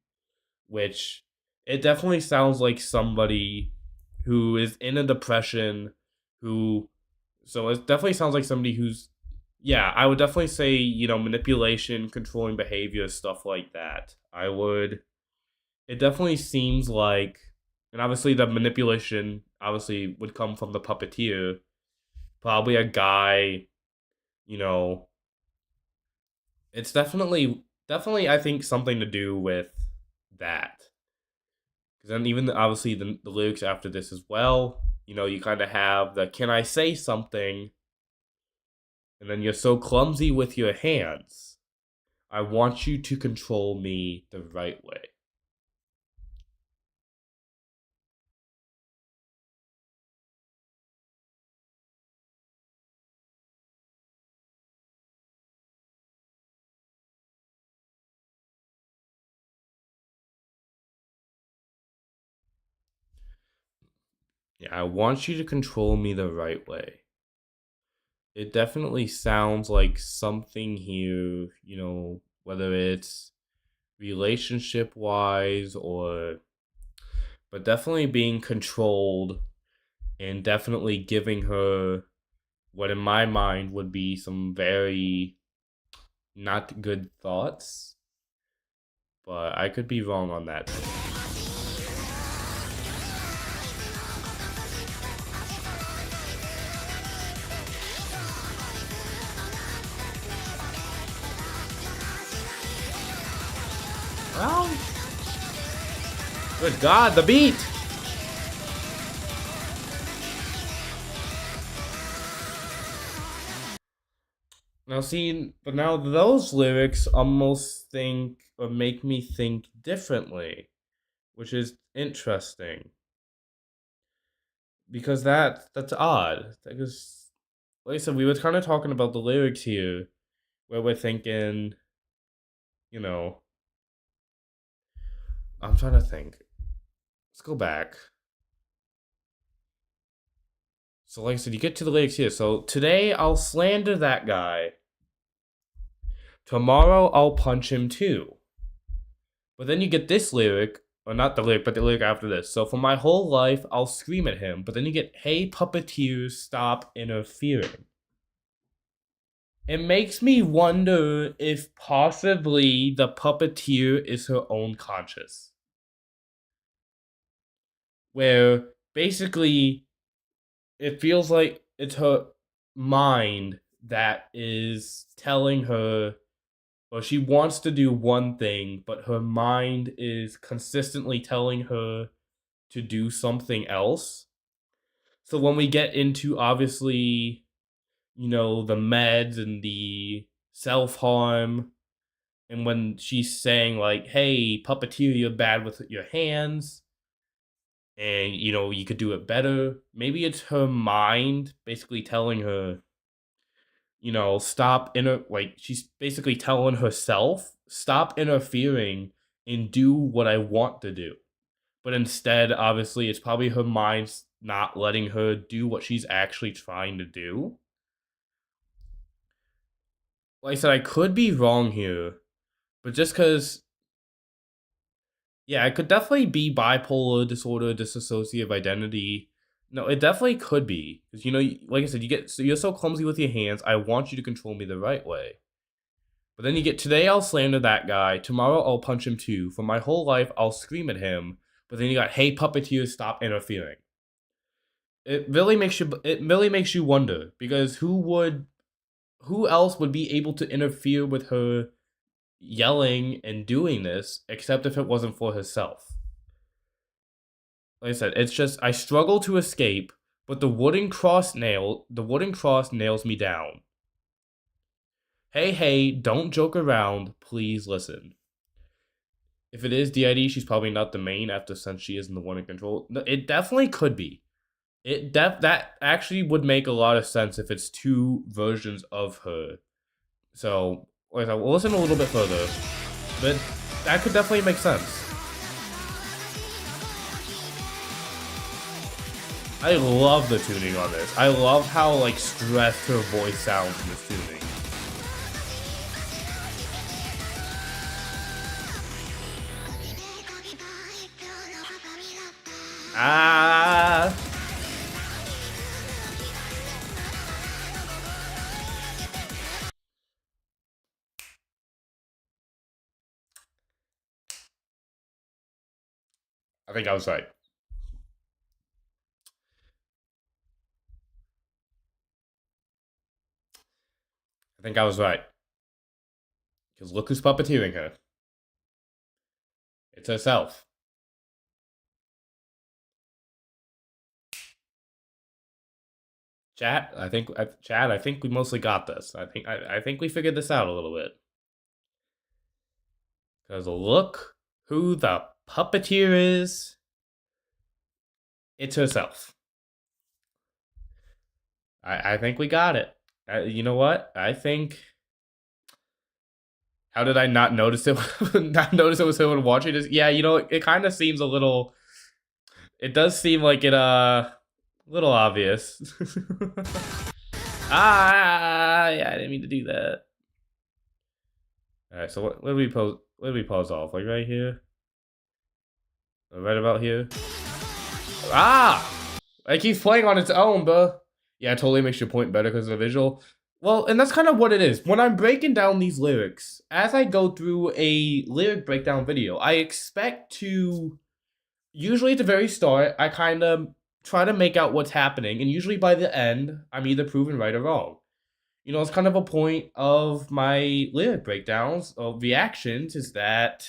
Which it definitely sounds like somebody who is in a depression, who so it definitely sounds like somebody who's yeah, I would definitely say, manipulation, controlling behavior, stuff like that. It definitely seems like, and obviously the manipulation obviously would come from the puppeteer, probably a guy, you know, it's definitely I think something to do with that. Because then even obviously the lyrics after this as well, you kind of have the can I say something, and then you're so clumsy with your hands. I want you to control me the right way. Yeah, I want you to control me the right way. It definitely sounds like something here, whether it's relationship wise but definitely being controlled and definitely giving her what in my mind would be some very not good thoughts, but I could be wrong on that. Well, good God, the beat! Now, see, but now those lyrics almost think or make me think differently, which is interesting because that's odd. Because, like I said, we were kind of talking about the lyrics here, where we're thinking, you know, I'm trying to think. Let's go back. So, like I said, you get to the lyrics here. So, today I'll slander that guy. Tomorrow I'll punch him too. But then you get this lyric, or not the lyric, but the lyric after this. So, for my whole life, I'll scream at him. But then you get, hey, puppeteers, stop interfering. It makes me wonder if possibly the puppeteer is her own conscious. Where basically it feels like it's her mind that is telling her, or she wants to do one thing, but her mind is consistently telling her to do something else. So when we get into obviously, the meds and the self harm, and when she's saying, like, hey, puppeteer, you're bad with your hands, and you could do it better. Maybe it's her mind basically telling her, stop like she's basically telling herself, stop interfering and do what I want to do. But instead, obviously, it's probably her mind's not letting her do what she's actually trying to do. Like I said, I could be wrong here, but just because, yeah, it could definitely be bipolar disorder, dissociative identity. No, it definitely could be because like I said, you're so clumsy with your hands. I want you to control me the right way. But then you get today I'll slander that guy. Tomorrow I'll punch him too. For my whole life I'll scream at him. But then you got hey puppeteer, stop interfering. It really makes you wonder because who else would be able to interfere with her yelling and doing this except if it wasn't for herself. like I said, it's just I struggle to escape, but the wooden cross nails me down. Hey, hey, don't joke around. Please listen. If it is DID, she's probably not the main since she isn't the one in control. It definitely could be. That actually would make a lot of sense if it's two versions of her. So, like I said, we'll listen a little bit further, but that could definitely make sense. I love the tuning on this. I love how like stressed her voice sounds in this tuning. Ah. I think I was right. I think I was right. Because look who's puppeteering her. It's herself. Chat, I think we mostly got this. I think we figured this out a little bit. Because look who the puppeteer is. It's herself. I think we got it. You know what? I think. How did I not notice it? Not notice it was her when watching this? Yeah, you know, it kind of seems a little. It does seem like it a little obvious. Yeah, I didn't mean to do that. All right, so what do we pause? Where do we pause off? Like right here? Right about here? It keeps playing on its own, bro. Yeah, it totally makes your point better because of the visual. Well, and that's kind of what it is. When I'm breaking down these lyrics, as I go through a lyric breakdown video, I expect to. Usually at the very start, I kind of try to make out what's happening, and usually by the end, I'm either proven right or wrong. You know, it's kind of a point of my lyric breakdowns, of reactions, is that,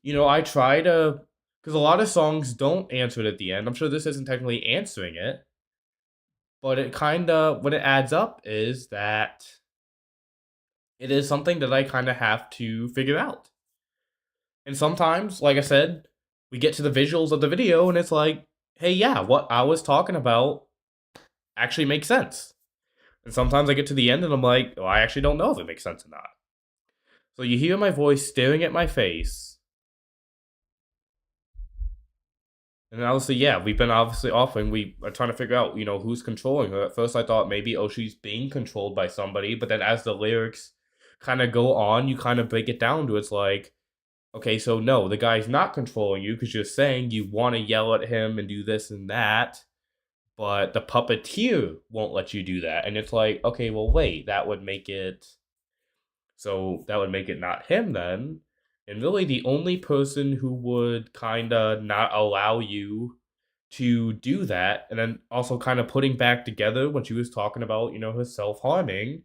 you know, I try to. Because a lot of songs don't answer it at the end. I'm sure this isn't technically answering it. But it kind of, what it adds up is that it is something that I kind of have to figure out. And sometimes, like I said, we get to the visuals of the video and it's like, hey, yeah, what I was talking about actually makes sense. And sometimes I get to the end and I'm like, oh, I actually don't know if it makes sense or not. So you hear my voice staring at my face. And obviously, yeah, we've been obviously offering. We are trying to figure out, you know, who's controlling her. At first, I thought maybe, oh, she's being controlled by somebody. But then as the lyrics kind of go on, you kind of break it down to it's like, okay, so no, the guy's not controlling you because you're saying you want to yell at him and do this and that. But the puppeteer won't let you do that. And it's like, okay, well, wait, that would make it. So that would make it not him then. And really, the only person who would kind of not allow you to do that, and then also kind of putting back together when she was talking about, you know, her self harming,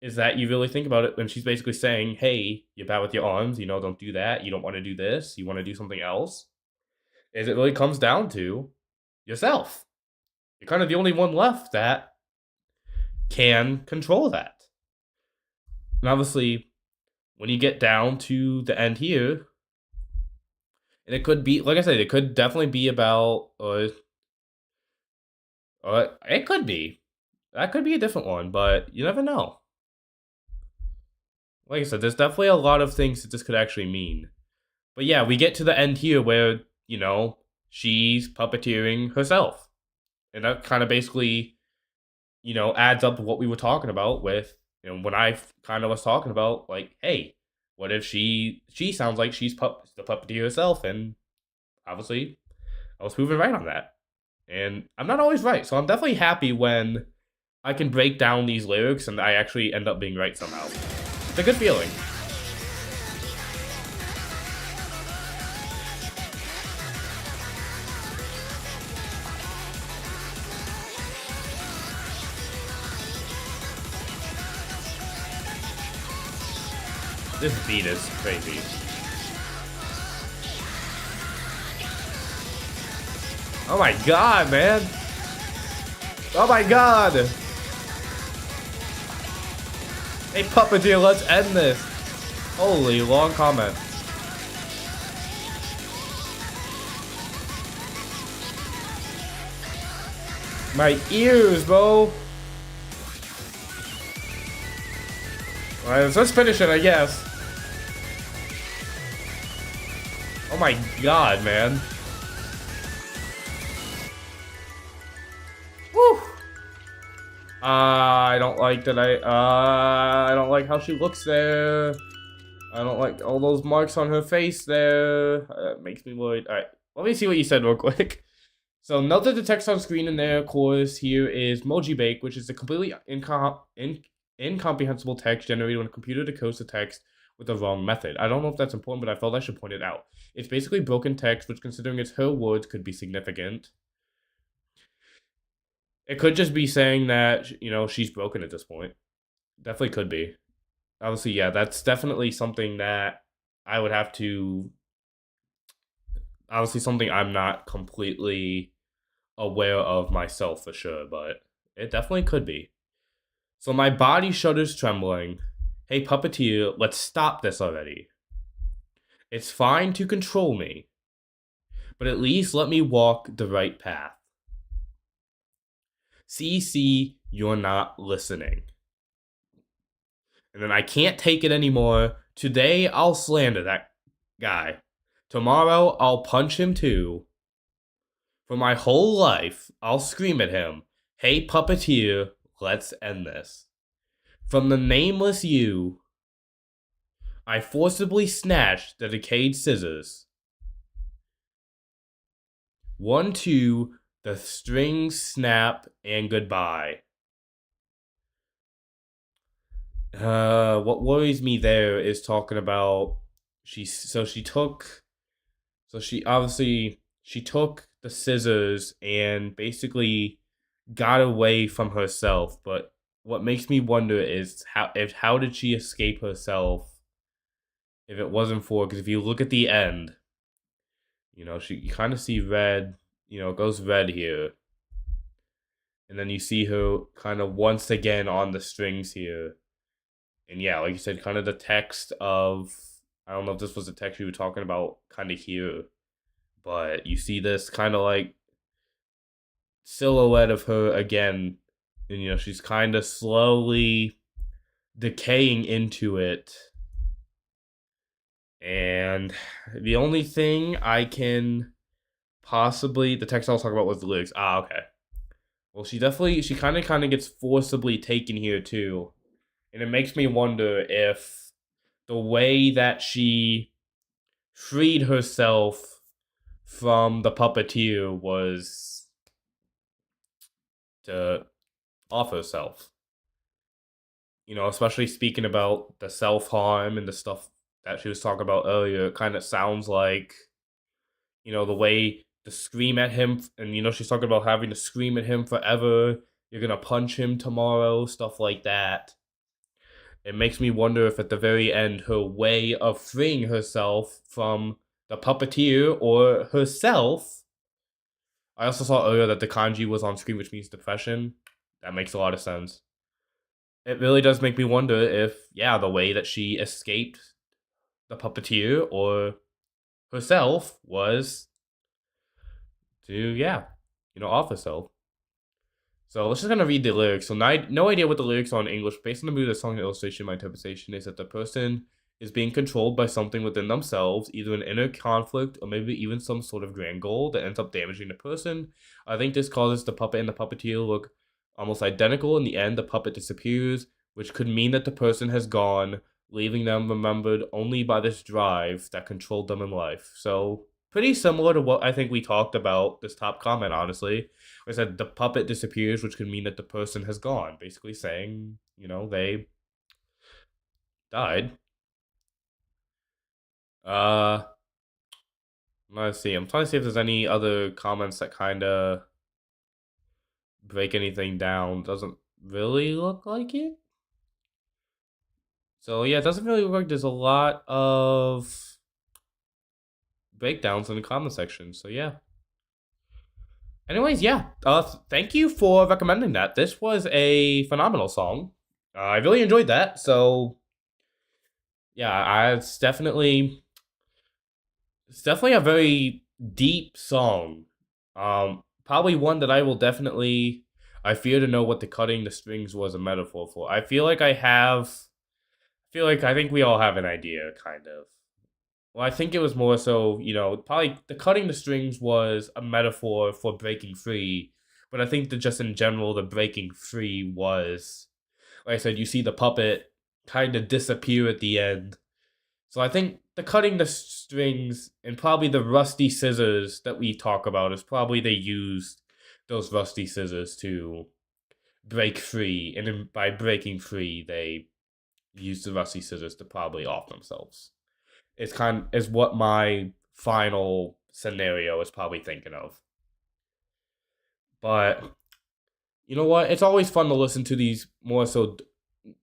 is that you really think about it when she's basically saying, hey, you're bad with your arms, you know, don't do that. You don't want to do this. You want to do something else. Is it really comes down to yourself. You're kind of the only one left that can control that. And obviously, when you get down to the end here, and it could be, like I said, it could definitely be about, it could be. That could be a different one, but you never know. Like I said, there's definitely a lot of things that this could actually mean. But yeah, we get to the end here where, you know, she's puppeteering herself. And that kind of basically, you know, adds up to what we were talking about with, you know, when I kind of was talking about, like, hey, what if she sounds like she's the puppeteer herself? And obviously, I was proven right on that. And I'm not always right, so I'm definitely happy when I can break down these lyrics and I actually end up being right somehow. It's a good feeling. This beat is crazy. Oh my god, man. Oh my god. Hey, puppeteer, let's end this. Holy, long comment. My ears, bro. Alright, let's finish it, I guess. Oh my god, man. Woo! I don't like that I don't like how she looks there. I don't like all those marks on her face there. It makes me worried. Alright, let me see what you said real quick. So note that the text on screen in there, of course, here is Moji Bake, which is a completely incomprehensible text generated when a computer decodes the text with the wrong method. I don't know if that's important, but I felt I should point it out. It's basically broken text, which, considering it's her words, could be significant. It could just be saying that, you know, she's broken at this point. Definitely could be. Obviously, yeah, that's definitely something that I would have to. Obviously, something I'm not completely aware of myself for sure, but it definitely could be. So my body shudders trembling. Hey, puppeteer, let's stop this already. It's fine to control me, but at least let me walk the right path. See, you're not listening. And then I can't take it anymore. Today I'll slander that guy. Tomorrow I'll punch him too. For my whole life, I'll scream at him, hey puppeteer, let's end this. From the nameless you, I forcibly snatched the decayed scissors. 1, 2, the strings snap and goodbye. What worries me there is talking about she took the scissors and basically got away from herself. But what makes me wonder is how did she escape herself if it wasn't for, because if you look at the end, you know, you kind of see red, you know, it goes red here. And then you see her kind of once again on the strings here. And yeah, like you said, kind of the text of, I don't know if this was the text you were talking about kind of here, but you see this kind of like silhouette of her again. And, you know, she's kind of slowly decaying into it. And the only thing I can possibly, the text I was talking about was the lyrics. Ah, okay. Well, she kind of gets forcibly taken here too. And it makes me wonder if the way that she freed herself from the puppeteer was to off herself. You know, especially speaking about the self-harm and the stuff that she was talking about earlier, it kind of sounds like, you know, the way to scream at him, and, you know, she's talking about having to scream at him forever, you're gonna punch him tomorrow, stuff like that. It makes me wonder if at the very end, her way of freeing herself from the puppeteer or herself. I also saw earlier that the kanji was on screen, which means depression. That makes a lot of sense. It really does make me wonder if, yeah, the way that she escaped the puppeteer or herself was to, yeah, you know, off herself. So let's just kind of read the lyrics. So no idea what the lyrics are in English. Based on the mood of the song and illustration, my interpretation is that the person is being controlled by something within themselves, either an inner conflict or maybe even some sort of grand goal that ends up damaging the person. I think this causes the puppet and the puppeteer look almost identical. In the end, the puppet disappears, which could mean that the person has gone, leaving them remembered only by this drive that controlled them in life. So pretty similar to what I think we talked about this top comment, honestly. I said the puppet disappears, which could mean that the person has gone. Basically saying, you know, they died. Let's see. I'm trying to see if there's any other comments that kind of break anything down. Doesn't really look like it. So yeah, it doesn't really look like there's a lot of breakdowns in the comment section. So yeah. Anyways, yeah. Thank you for recommending that. This was a phenomenal song. I really enjoyed that. So yeah, it's definitely a very deep song. Probably one that I fear to know what the cutting the strings was a metaphor for. I think we all have an idea, kind of. Well, I think it was more so, probably the cutting the strings was a metaphor for breaking free, but I think that just in general, the breaking free was, like I said, you see the puppet kind of disappear at the end. So I think the cutting the strings and probably the rusty scissors that we talk about is probably they used those rusty scissors to break free, and by breaking free, they used the rusty scissors to probably off themselves. Is what my final scenario is probably thinking of. But you know what? It's always fun to listen to these more so.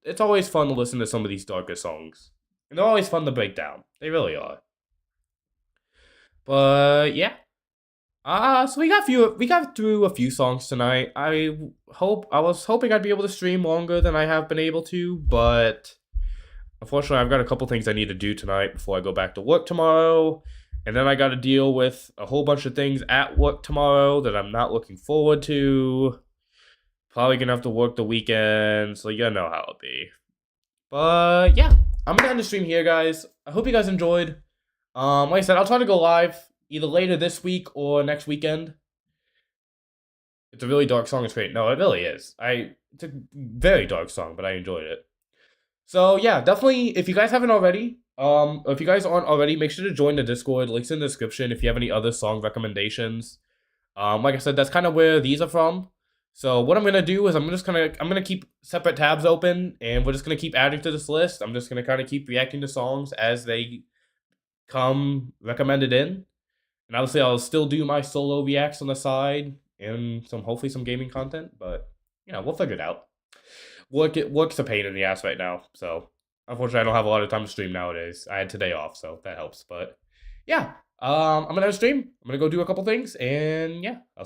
It's always fun to listen to some of these darker songs, and they're always fun to break down. They really are. But yeah. So we got through a few songs tonight. I was hoping I'd be able to stream longer than I have been able to, but unfortunately I've got a couple things I need to do tonight before I go back to work tomorrow. And then I got to deal with a whole bunch of things at work tomorrow that I'm not looking forward to. Probably gonna have to work the weekend, so you know how it'll be. But yeah, I'm gonna end the stream here, guys. I hope you guys enjoyed. Like I said, I'll try to go live either later this week or next weekend. It's a really dark song. It's great. No, it really is. It's a very dark song, but I enjoyed it. So yeah, definitely. If you guys haven't already, if you guys aren't already, make sure to join the Discord. Links in the description. If you have any other song recommendations, like I said, that's kind of where these are from. So what I'm gonna do is I'm gonna keep separate tabs open, and we're just gonna keep adding to this list. I'm just gonna kind of keep reacting to songs as they come recommended in, and obviously I'll still do my solo reacts on the side and hopefully some gaming content. But we'll figure it out. Work's a pain in the ass right now, so unfortunately I don't have a lot of time to stream nowadays. I had today off, so that helps. But yeah, I'm gonna stream. I'm gonna go do a couple things, and yeah, I'll